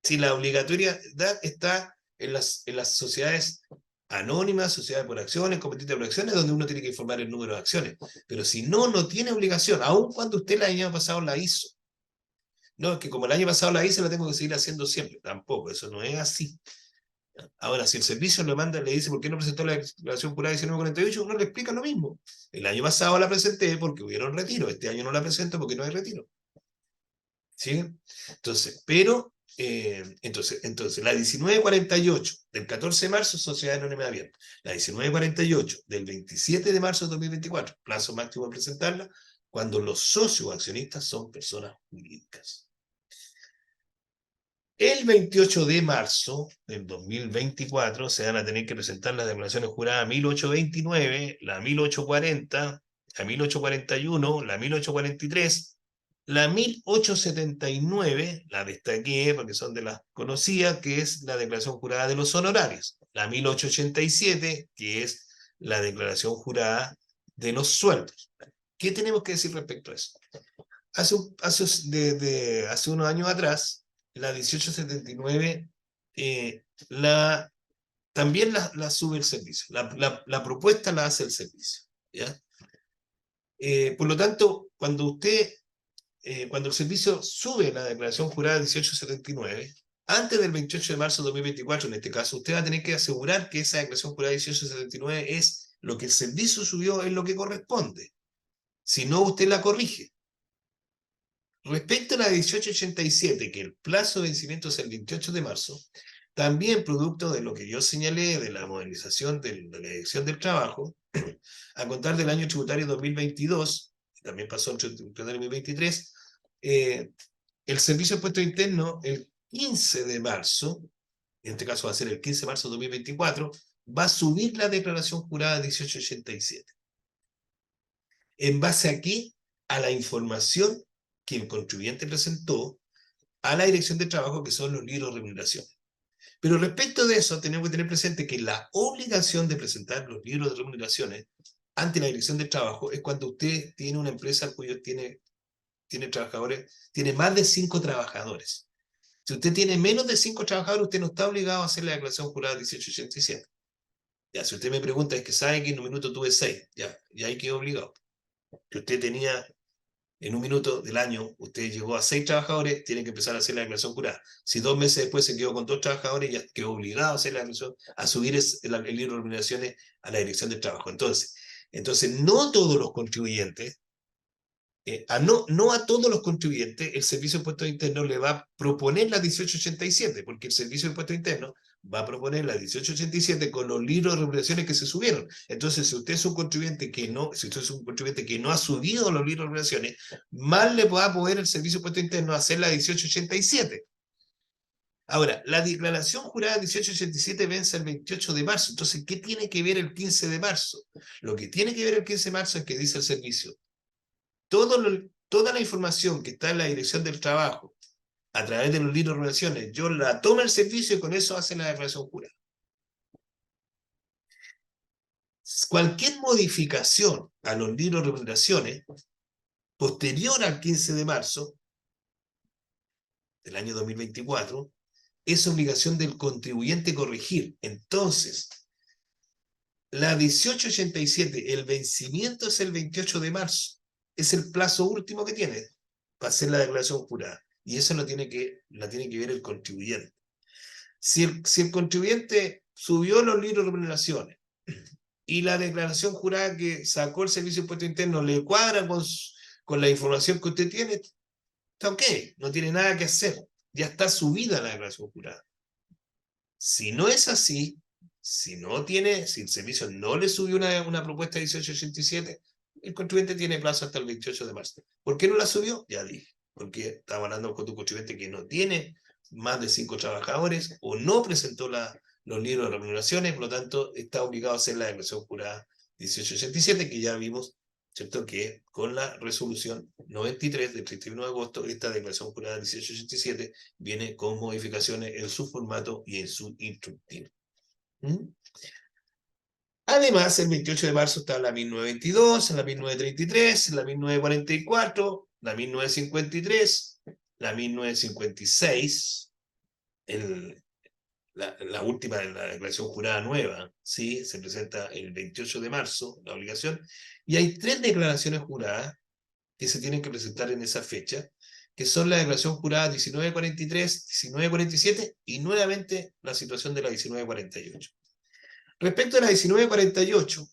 Si la obligatoriedad está en las sociedades anónimas, sociedades por acciones, competitivas por acciones, donde uno tiene que informar el número de acciones. Pero si no tiene obligación, aun cuando usted el año pasado la hizo. No, es que como el año pasado la hice, la tengo que seguir haciendo siempre. Tampoco, eso no es así. Ahora, si el servicio le manda, le dice por qué no presentó la declaración jurada 1948, uno le explica lo mismo. El año pasado la presenté porque hubieron retiro, este año no la presento porque no hay retiro. ¿Sí? Entonces, entonces, la 1948 del 14 de marzo, Sociedad Anónima Abierta. La 1948 del 27 de marzo de 2024, plazo máximo de presentarla, cuando los socios accionistas son personas jurídicas. El 28 de marzo del 2024 se van a tener que presentar las declaraciones juradas 1829, la 1840, la 1841, la 1843, la 1879, la destaqué porque son de las conocidas, que es la declaración jurada de los honorarios, la 1887, que es la declaración jurada de los sueldos. ¿Qué tenemos que decir respecto a eso? Hace unos años atrás, la 1879 también la sube el servicio. La propuesta la hace el servicio. ¿Ya? Por lo tanto, cuando el servicio sube la declaración jurada 1879, antes del 28 de marzo de 2024, en este caso, usted va a tener que asegurar que esa declaración jurada 1879 es lo que el servicio subió, es lo que corresponde. Si no, usted la corrige. Respecto a la 1887, que el plazo de vencimiento es el 28 de marzo, también producto de lo que yo señalé de la modernización de la Dirección del Trabajo, a contar del año tributario 2022, también pasó el tributario 2023, el Servicio de Impuesto Interno, el 15 de marzo, en este caso va a ser el 15 de marzo de 2024, va a subir la declaración jurada 1887. ¿En base a qué? A la información que el contribuyente presentó a la Dirección de Trabajo, que son los libros de remuneración. Pero respecto de eso, tenemos que tener presente que la obligación de presentar los libros de remuneraciones ante la Dirección de Trabajo es cuando usted tiene una empresa cuyo tiene trabajadores, tiene más de 5 trabajadores. Si usted tiene menos de 5 trabajadores, usted no está obligado a hacer la declaración jurada 1887. Ya, si usted me pregunta, es que sabe que en un minuto tuve 6, ya ahí quedó obligado. Que usted tenía en un minuto del año, usted llegó a 6 trabajadores, tiene que empezar a hacer la declaración jurada. Si 2 meses después se quedó con 2 trabajadores, ya quedó obligado a hacer la declaración, a subir el libro de remuneraciones a la Dirección del Trabajo. Entonces no todos los contribuyentes, no a todos los contribuyentes, el Servicio de Impuestos Internos le va a proponer la 1887, porque el Servicio de Impuestos Internos va a proponer la 1887 con los libros de remuneraciones que se subieron. Entonces, si usted es un contribuyente que no ha subido los libros de remuneraciones, más le va a poder el Servicio de Impuestos Internos hacer la 1887. Ahora, la declaración jurada 1887 vence el 28 de marzo. Entonces, ¿qué tiene que ver el 15 de marzo? Lo que tiene que ver el 15 de marzo es que dice el servicio: toda la información que está en la Dirección del Trabajo a través de los libros de remuneraciones, yo la tomo el servicio y con eso hace la declaración jurada. Cualquier modificación a los libros de remuneraciones posterior al 15 de marzo del año 2024 es obligación del contribuyente corregir. Entonces, la 1887, el vencimiento es el 28 de marzo. Es el plazo último que tiene para hacer la declaración jurada. Y eso la tiene que ver el contribuyente. Si el contribuyente subió los libros de remuneraciones y la declaración jurada que sacó el Servicio de Impuestos Internos le cuadra con la información que usted tiene, está ok, no tiene nada que hacer. Ya está subida la declaración jurada. Si no es así, si el servicio no le subió una propuesta de 1887, el contribuyente tiene plazo hasta el 28 de marzo. ¿Por qué no la subió? Ya dije, porque estaba hablando con tu contribuyente que no tiene más de 5 trabajadores o no presentó los libros de remuneraciones, por lo tanto está obligado a hacer la declaración jurada 1887, que ya vimos, ¿cierto?, que con la resolución 93 del 31 de agosto, esta declaración jurada 1887 viene con modificaciones en su formato y en su instructivo. Además, el 28 de marzo está la 1922, la 1933, la 1944, la 1953, la 1956, la última de la declaración jurada nueva, ¿sí? Se presenta el 28 de marzo, la obligación, y hay 3 declaraciones juradas que se tienen que presentar en esa fecha, que son la declaración jurada 1943, 1947 y nuevamente la situación de la 1948. Respecto a la 1948,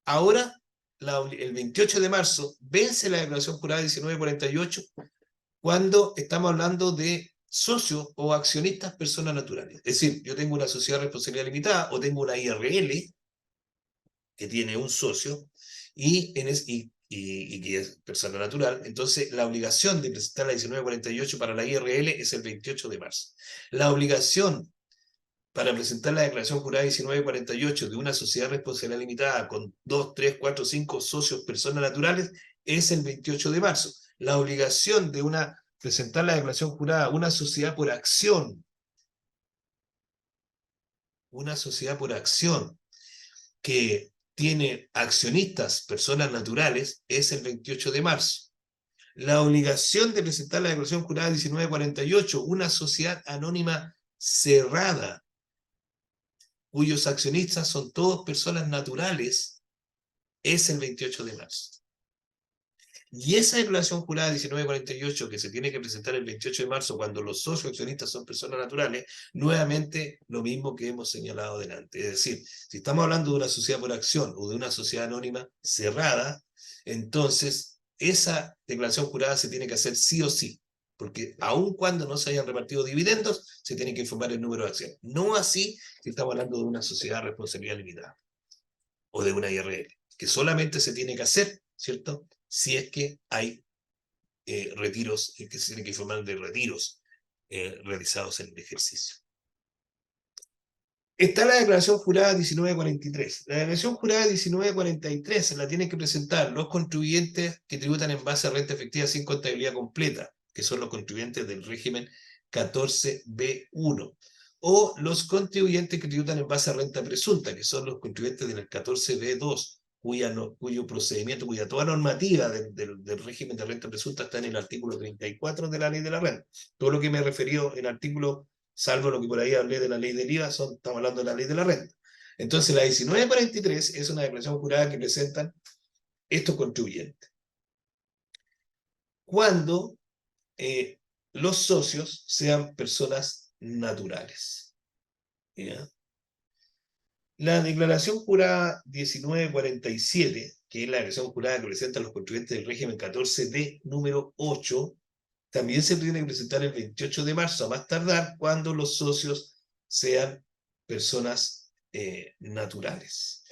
ahora, el 28 de marzo, vence la declaración jurada 1948 cuando estamos hablando de socios o accionistas personas naturales. Es decir, yo tengo una sociedad de responsabilidad limitada o tengo una IRL que tiene un socio y y que es persona natural, entonces la obligación de presentar la 1948 para la IRL es el 28 de marzo. La obligación para presentar la declaración jurada 1948 de una sociedad responsabilidad limitada con 2, 3, 4, 5 socios, personas naturales, es el 28 de marzo. La obligación de presentar la declaración jurada a una sociedad por acción, que tiene accionistas, personas naturales, es el 28 de marzo. La obligación de presentar la declaración jurada 1948, una sociedad anónima cerrada, cuyos accionistas son todos personas naturales, es el 28 de marzo. Y esa declaración jurada 1948 que se tiene que presentar el 28 de marzo cuando los socios accionistas son personas naturales, nuevamente lo mismo que hemos señalado delante. Es decir, si estamos hablando de una sociedad por acción o de una sociedad anónima cerrada, entonces esa declaración jurada se tiene que hacer sí o sí, porque aun cuando no se hayan repartido dividendos, se tiene que informar el número de acciones. No así si estamos hablando de una sociedad de responsabilidad limitada o de una IRL, que solamente se tiene que hacer, ¿cierto? Si es que hay retiros, que se tiene que informar de retiros realizados en el ejercicio. Está la declaración jurada 1943. La declaración jurada 1943 la tienen que presentar los contribuyentes que tributan en base a renta efectiva sin contabilidad completa, que son los contribuyentes del régimen 14B1, o los contribuyentes que tributan en base a renta presunta, que son los contribuyentes del 14B2, cuyo procedimiento, cuya toda normativa del régimen de renta presunta está en el artículo 34 de la ley de la renta. Todo lo que me he referido en artículo, salvo lo que por ahí hablé de la ley del IVA, estamos hablando de la ley de la renta. Entonces la 1943 es una declaración jurada que presentan estos contribuyentes. Cuando los socios sean personas naturales. ¿Ya? La declaración jurada 1947, que es la declaración jurada que presentan los contribuyentes del régimen 14D número 8, también se tiene que presentar el 28 de marzo, a más tardar, cuando los socios sean personas naturales,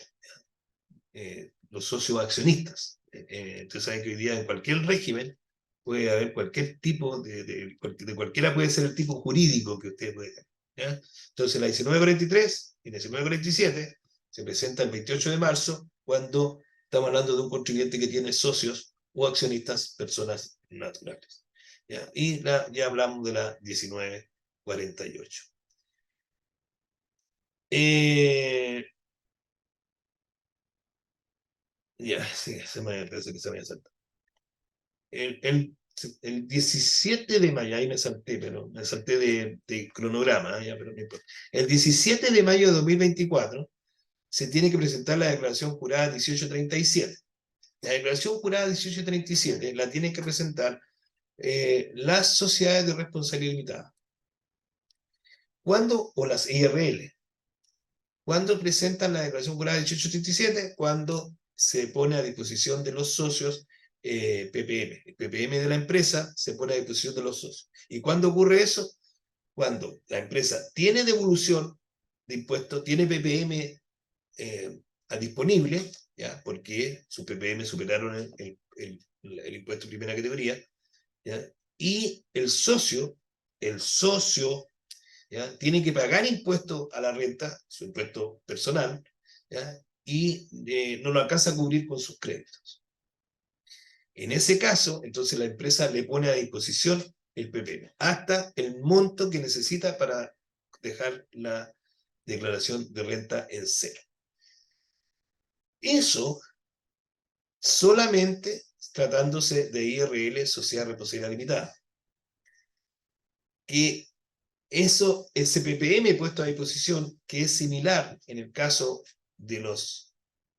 los socios accionistas. Entonces saben que hoy día en cualquier régimen puede haber cualquier tipo de cualquiera puede ser el tipo jurídico que ustedes pueden tener. ¿Ya? Entonces la 1943 y la 1947 se presenta el 28 de marzo cuando estamos hablando de un contribuyente que tiene socios o accionistas personas naturales. ¿Ya? Y ya hablamos de la 1948. Ya, sí, parece que se me había saltado. El 17 de mayo, ahí me salté, pero me salté de cronograma, ya, pero no importa. El 17 de mayo de 2024 se tiene que presentar la declaración jurada 1837. La declaración jurada 1837 la tienen que presentar las sociedades de responsabilidad limitada. ¿Cuándo? O las IRL. ¿Cuándo presentan la declaración jurada 1837? Cuando se pone a disposición de los socios PPM. El PPM de la empresa se pone a disposición de los socios. ¿Y cuándo ocurre eso? Cuando la empresa tiene devolución de impuestos, tiene PPM disponible, ¿ya? Porque sus PPM superaron el impuesto de primera categoría, ¿ya? Y el socio, ¿ya? Tiene que pagar impuestos a la renta, su impuesto personal, ¿ya? Y no lo alcanza a cubrir con sus créditos. En ese caso, entonces la empresa le pone a disposición el PPM, hasta el monto que necesita para dejar la declaración de renta en cero. Eso solamente tratándose de IRL, Sociedad de Responsabilidad Limitada. Que ese PPM puesto a disposición, que es similar en el caso de los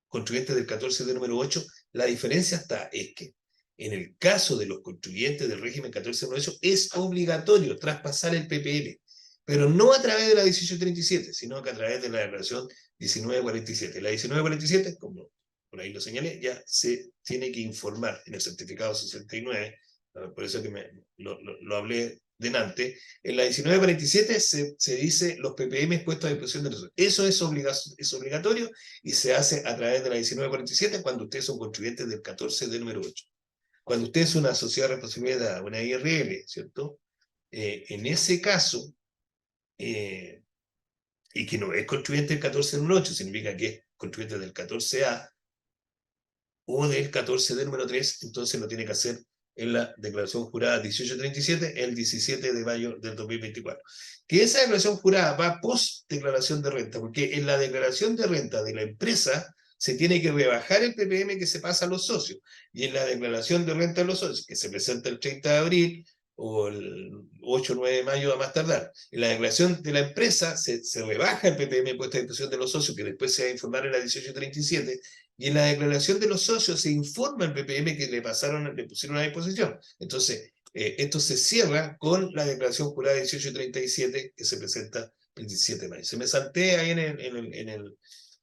contribuyentes del 14 de número 8, la diferencia es que en el caso de los contribuyentes del régimen 14 de número 8 es obligatorio traspasar el PPM, pero no a través de la 1837, sino que a través de la declaración 1947. La 1947, como por ahí lo señalé, ya se tiene que informar en el certificado 69, por eso que lo hablé delante, en la 1947 se dice los ppm puestos a disposición de los socios. Eso es obligatorio y se hace a través de la 1947 cuando ustedes son contribuyentes del 14D número 8. Cuando usted es una sociedad de responsabilidad, una IRL, ¿cierto? En ese caso, y que no es contribuyente del 14 número 8, significa que es contribuyente del 14A o del 14D número 3, entonces lo tiene que hacer en la declaración jurada 1837 el 17 de mayo del 2024. Que esa declaración jurada va post declaración de renta, porque en la declaración de renta de la empresa se tiene que rebajar el ppm que se pasa a los socios, y en la declaración de renta de los socios, que se presenta el 30 de abril o el 8 o 9 de mayo a más tardar, en la declaración de la empresa se rebaja el ppm puesto a disposición de los socios, que después se va a informar en la 1837, y en la declaración de los socios se informa el ppm que le pusieron a disposición. Entonces, esto se cierra con la declaración jurada 1837 que se presenta el 17 de mayo. Se me salté ahí en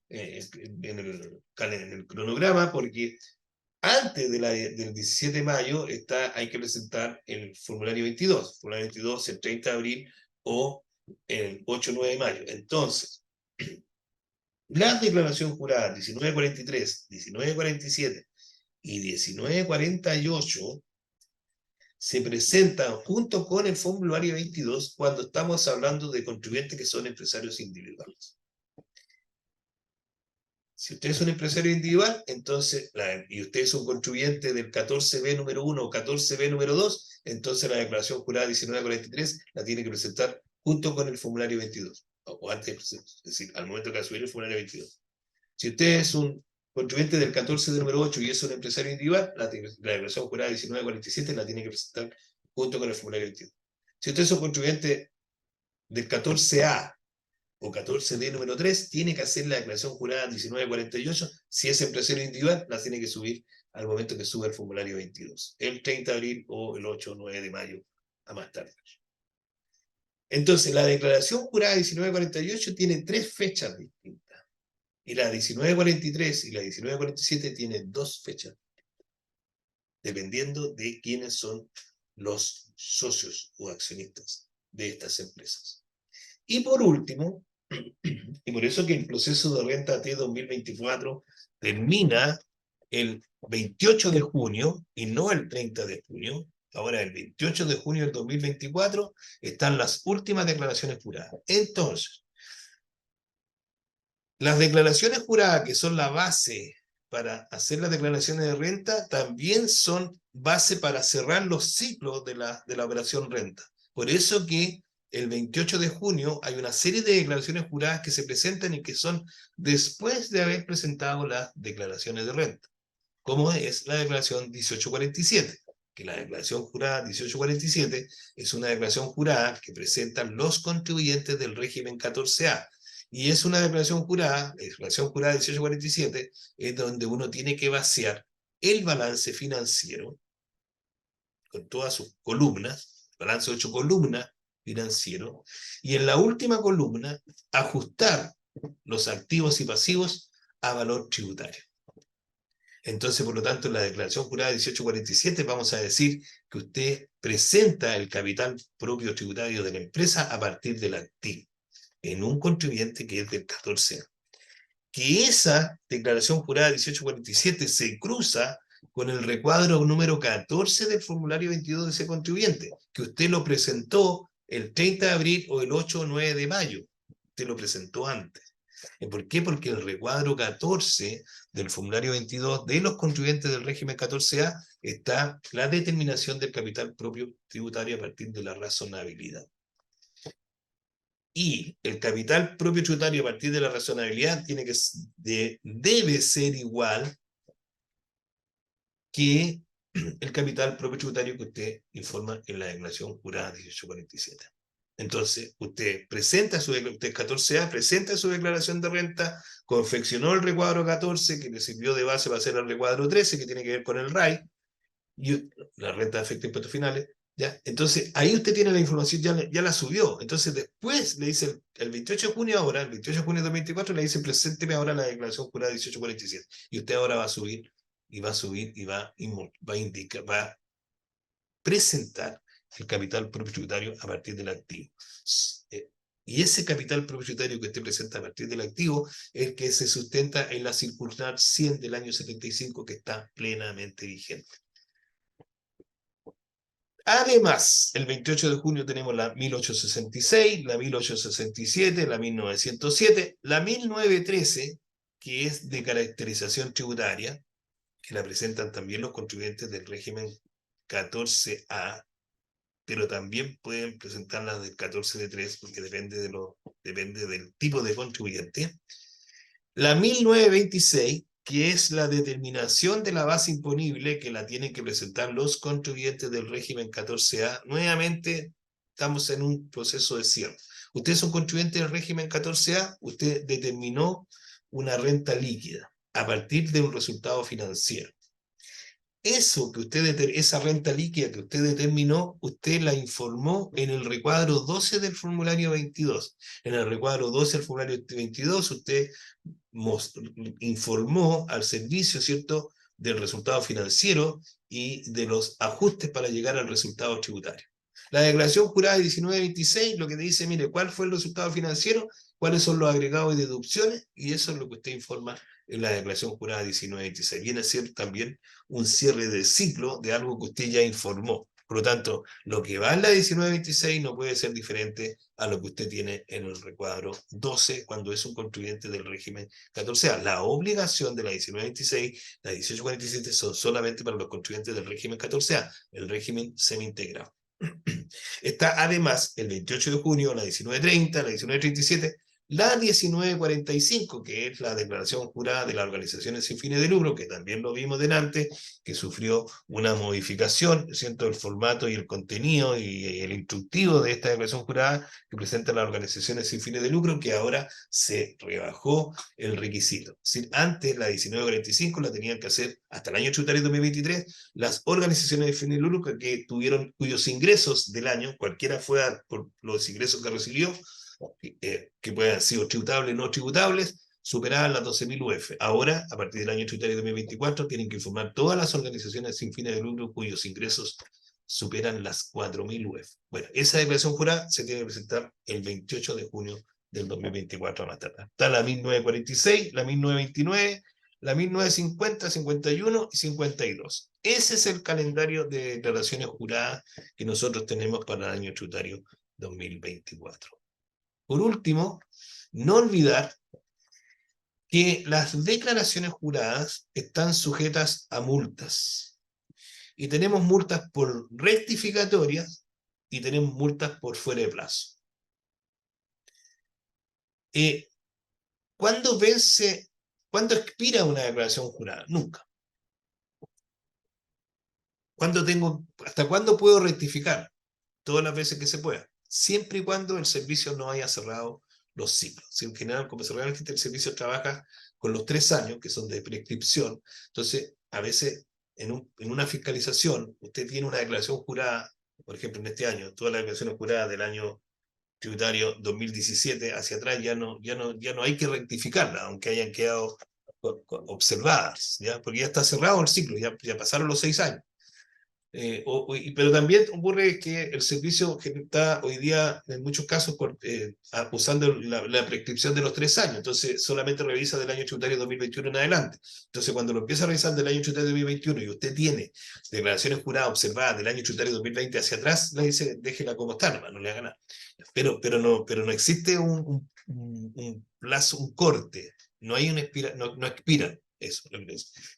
el cronograma porque antes del 17 de mayo hay que presentar el formulario 22. El formulario 22 el 30 de abril o el 8 o 9 de mayo. Entonces, la declaración jurada 1943, 1947 y 1948 se presentan junto con el formulario 22 cuando estamos hablando de contribuyentes que son empresarios individuales. Si usted es un empresario individual, entonces, y usted es un contribuyente del 14B número 1 o 14B número 2, entonces la declaración jurada 1943 la tiene que presentar junto con el formulario 22, o antes, es decir, al momento que va a subir el formulario 22. Si usted es un contribuyente del 14 de número 8 y es un empresario individual, la declaración jurada 1947 la tiene que presentar junto con el formulario 22. Si usted es un contribuyente del 14A o 14D número 3, tiene que hacer la declaración jurada 1948. Si es empresario individual, la tiene que subir al momento que suba el formulario 22, el 30 de abril o el 8 o 9 de mayo a más tarde. Entonces, la declaración jurada 1948 tiene 3 fechas distintas. Y la 1943 y la 1947 tienen 2 fechas, dependiendo de quiénes son los socios o accionistas de estas empresas. Y por último, y por eso que el proceso de renta T 2024 termina el 28 de junio y no el 30 de junio, ahora el 28 de junio del 2024 están las últimas declaraciones juradas. Entonces, las declaraciones juradas, que son la base para hacer las declaraciones de renta, también son base para cerrar los ciclos de la operación renta. Por eso que el 28 de junio hay una serie de declaraciones juradas que se presentan y que son después de haber presentado las declaraciones de renta, como es la declaración 1847, que la declaración jurada 1847 es una declaración jurada que presentan los contribuyentes del régimen 14A, y es una declaración jurada, la declaración jurada 1847, es donde uno tiene que vaciar el balance financiero con todas sus columnas, balance de 8 columnas financiero, y en la última columna ajustar los activos y pasivos a valor tributario. Entonces, por lo tanto, en la declaración jurada 1847 vamos a decir que usted presenta el capital propio tributario de la empresa a partir del activo, en un contribuyente que es del 14A. Que esa declaración jurada 1847 se cruza con el recuadro número 14 del formulario 22 de ese contribuyente, que usted lo presentó el 30 de abril o el 8 o 9 de mayo. Usted lo presentó antes. ¿Por qué? Porque el recuadro 14 del formulario 22 de los contribuyentes del régimen 14A está la determinación del capital propio tributario a partir de la razonabilidad. Y el capital propio tributario a partir de la razonabilidad debe ser igual que el capital propio tributario que usted informa en la declaración jurada 1847. Entonces, usted presenta usted 14A, presenta su declaración de renta, confeccionó el recuadro 14, que le sirvió de base para hacer el recuadro 13, que tiene que ver con el RAI, y la renta de efectos e impuestos finales, ¿ya? Entonces, ahí usted tiene la información, ya la subió. Entonces, después le dice, el 28 de junio ahora, el 28 de junio de 2024, le dice, presénteme ahora la declaración jurada 1847. Y usted ahora va a subir, y va a subir, y va a presentar el capital propio tributario a partir del activo. Y ese capital propio tributario que usted presenta a partir del activo es el que se sustenta en la circular 100 del año 75, que está plenamente vigente. Además, el 28 de junio tenemos la 1866, la 1867, la 1907, la 1913, que es de caracterización tributaria, que la presentan también los contribuyentes del régimen 14A, pero también pueden presentarla del 14D3, porque depende del tipo de contribuyente. La 1926, que es la determinación de la base imponible, que la tienen que presentar los contribuyentes del régimen 14A. Nuevamente, estamos en un proceso de cierre. Usted es un contribuyente del régimen 14A, usted determinó una renta líquida a partir de un resultado financiero. Esa renta líquida que usted determinó, usted la informó en el recuadro 12 del formulario 22. En el recuadro 12 del formulario 22, usted informó al servicio, ¿cierto?, del resultado financiero y de los ajustes para llegar al resultado tributario. La declaración jurada de 1926 lo que te dice, mire, ¿cuál fue el resultado financiero? ¿Cuáles son los agregados y deducciones? Y eso es lo que usted informa en la declaración jurada de 1926. Viene a ser también un cierre de ciclo de algo que usted ya informó. Por lo tanto, lo que va en la 1926 no puede ser diferente a lo que usted tiene en el recuadro 12 cuando es un contribuyente del régimen 14A. La obligación de la 1926, la 1847 son solamente para los contribuyentes del régimen 14A, el régimen semi-integrado. Está además el 28 de junio, la 1930, la 1937, la 1945, que es la declaración jurada de las organizaciones sin fines de lucro, que también lo vimos delante, que sufrió una modificación, ¿cierto?, el formato y el contenido y el instructivo de esta declaración jurada que presentan las organizaciones sin fines de lucro, que ahora se rebajó el requisito. Es decir, antes la 1945 la tenían que hacer hasta el año tributario 2023 las organizaciones de fines de lucro cuyos ingresos del año, cualquiera fuera por los ingresos que recibió, que puedan haber sido tributables o no tributables, superaban las 12.000 UF. Ahora, a partir del año tributario 2024, tienen que informar todas las organizaciones sin fines de lucro cuyos ingresos superan las 4.000 UF. Bueno, esa declaración jurada se tiene que presentar el 28 de junio del 2024 a más tardar. Está la 1946, la 1929, la 1950, 51 y 52. Ese es el calendario de declaraciones juradas que nosotros tenemos para el año tributario 2024. Por último, no olvidar que las declaraciones juradas están sujetas a multas. Y tenemos multas por rectificatorias y tenemos multas por fuera de plazo. ¿Cuándo expira una declaración jurada? Nunca. ¿Hasta cuándo puedo rectificar? Todas las veces que se pueda, siempre y cuando el servicio no haya cerrado los ciclos. Si en general, como realmente el servicio trabaja con los 3 años, que son de prescripción, entonces a veces en una fiscalización, usted tiene una declaración jurada, por ejemplo en este año, todas las declaraciones juradas del año tributario 2017 hacia atrás ya no hay que rectificarla, aunque hayan quedado observadas, ¿ya? Porque ya está cerrado el ciclo, ya pasaron los 6 años. Pero también ocurre que el servicio está hoy día en muchos casos usando la prescripción de los 3 años, entonces solamente revisa del año tributario 2021 en adelante. Entonces cuando lo empieza a revisar del año tributario 2021 y usted tiene declaraciones juradas observadas del año tributario 2020 hacia atrás, le dice déjela como está, no le haga nada. Pero no existe un plazo, un corte, no hay no expira eso.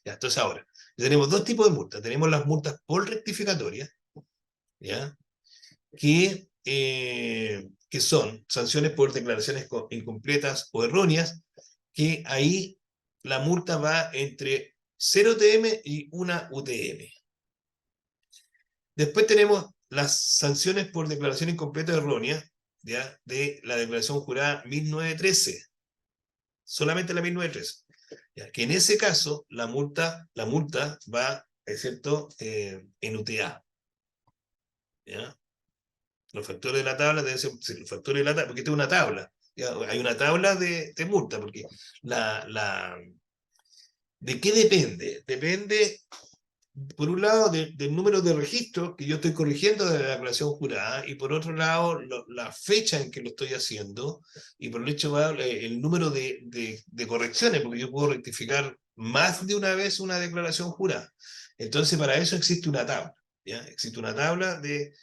Ya, entonces ahora, tenemos 2 tipos de multas. Tenemos las multas por rectificatoria, ¿ya? Que son sanciones por declaraciones incompletas o erróneas, que ahí la multa va entre 0 UTM y 1 UTM. Después tenemos las sanciones por declaración incompleta o errónea, ¿ya?, de la declaración jurada 1913. Solamente la 1913. ¿Ya? Que en ese caso la multa va, es cierto, en UTA. ¿Ya? Los factores de la tabla deben ser los factores de la tabla, porque esta es una tabla. ¿Ya? Hay una tabla de multa, porque ¿de qué depende? Depende por un lado, del número de registros que yo estoy corrigiendo de la declaración jurada, y por otro lado, la fecha en que lo estoy haciendo, y por el hecho de el número de correcciones, porque yo puedo rectificar más de una vez una declaración jurada. Entonces, para eso existe una tabla, ¿ya? Existe una tabla de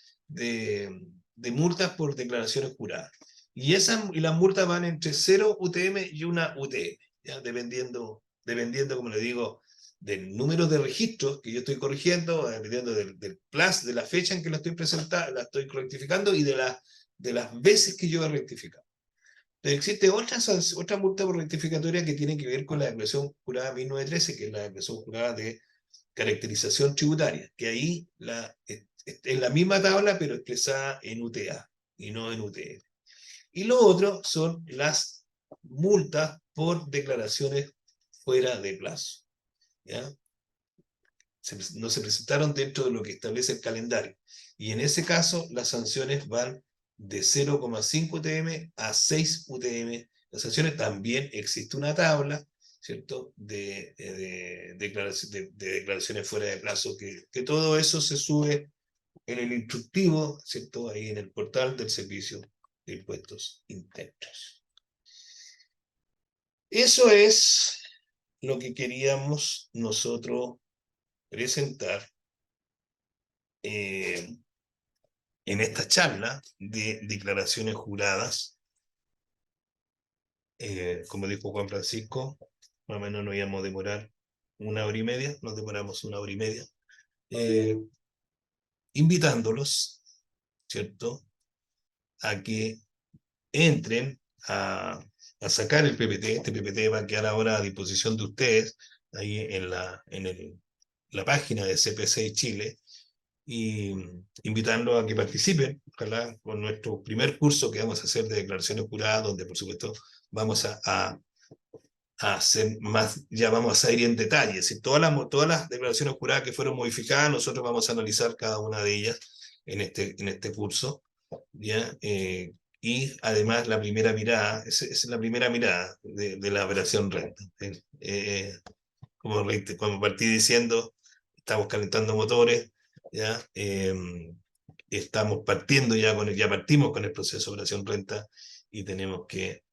multas por declaraciones juradas. Y las multas van entre 0 UTM y 1 UTM, ¿ya? Dependiendo, como le digo, del número de registros que yo estoy corrigiendo, dependiendo del plazo, de la fecha en que la estoy presentando, la estoy rectificando, y de las veces que yo he rectificado. Pero existe otra multa por rectificatoria que tiene que ver con la declaración jurada 1913, que es la declaración jurada de caracterización tributaria, que ahí es la misma tabla, pero expresada en UTA y no en UTM. Y lo otro son las multas por declaraciones fuera de plazo, ¿ya? No se presentaron dentro de lo que establece el calendario. Y en ese caso, las sanciones van de 0,5 UTM a 6 UTM. Las sanciones también existe una tabla, ¿cierto?, de declaraciones fuera de plazo, que todo eso se sube en el instructivo, ¿cierto?, ahí en el portal del Servicio de Impuestos Internos. Eso es lo que queríamos nosotros presentar en esta charla de declaraciones juradas. Como dijo Juan Francisco, más o menos nos íbamos a demorar 1 hora y media, nos demoramos 1 hora y media, invitándolos, ¿cierto?, a que entren a sacar el PPT. Este PPT va a quedar ahora a disposición de ustedes ahí en la página de CPC Chile, y invitarlos a que participen, ojalá, con nuestro primer curso que vamos a hacer de declaraciones juradas, donde por supuesto vamos a hacer más, ya vamos a ir en detalle. Si todas las declaraciones juradas que fueron modificadas, nosotros vamos a analizar cada una de ellas en este curso, ¿ya? Y además la primera mirada, es la primera mirada de la operación renta. Como partí diciendo, estamos calentando motores, ¿ya? Estamos partiendo ya partimos con el proceso de operación renta, y tenemos que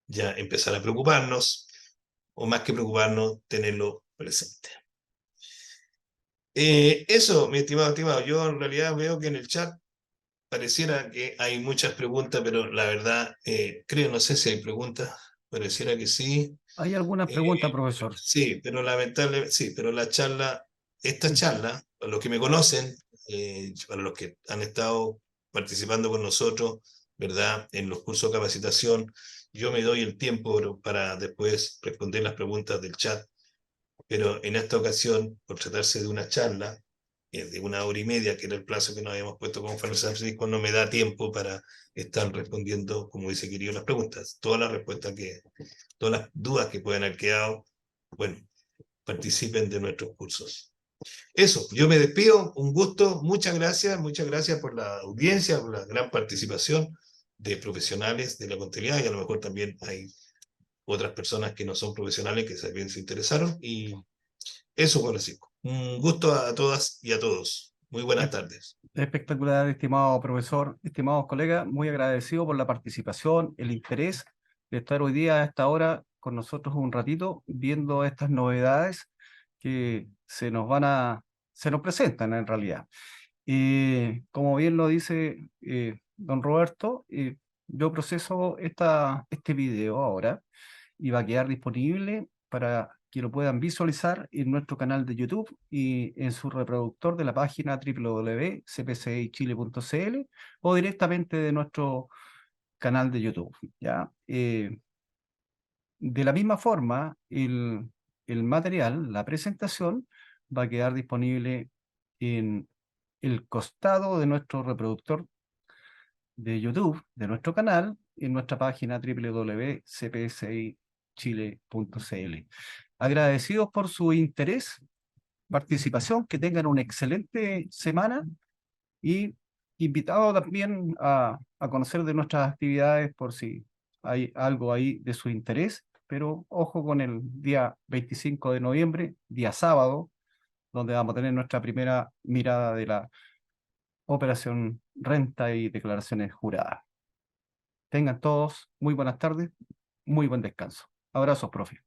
ya empezar a preocuparnos, o más que preocuparnos, tenerlo presente. Eso, mi estimado, yo en realidad veo que en el chat pareciera que hay muchas preguntas, pero la verdad, no sé si hay preguntas, pareciera que sí. Hay algunas preguntas, profesor. Sí, pero sí, pero esta charla, para los que me conocen, para los que han estado participando con nosotros, ¿verdad?, en los cursos de capacitación, yo me doy el tiempo para después responder las preguntas del chat, pero en esta ocasión, por tratarse de una charla de 1 hora y media, que era el plazo que nos habíamos puesto con Francisco, no me da tiempo para estar respondiendo, como dice querido, las preguntas. Todas las dudas que puedan haber quedado, bueno, participen de nuestros cursos. Eso, yo me despido, un gusto, muchas gracias por la audiencia, por la gran participación de profesionales de la contabilidad, y a lo mejor también hay otras personas que no son profesionales que también se interesaron. Y eso, Juan Francisco. Un gusto a todas y a todos. Muy buenas tardes. Espectacular, estimado profesor, estimados colegas, muy agradecido por la participación, el interés de estar hoy día a esta hora con nosotros un ratito viendo estas novedades que se nos presentan en realidad. Como bien lo dice don Roberto, yo proceso este video ahora y va a quedar disponible para que lo puedan visualizar en nuestro canal de YouTube y en su reproductor de la página www.cpcichile.cl o directamente de nuestro canal de YouTube, ¿ya? De la misma forma, el material, la presentación, va a quedar disponible en el costado de nuestro reproductor de YouTube, de nuestro canal, en nuestra página www.cpsichile.cl. Agradecidos por su interés, participación, que tengan una excelente semana y invitados también a conocer de nuestras actividades por si hay algo ahí de su interés, pero ojo con el día 25 de noviembre, día sábado, donde vamos a tener nuestra primera mirada de la operación renta y declaraciones juradas. Tengan todos muy buenas tardes, muy buen descanso. Abrazos, profe.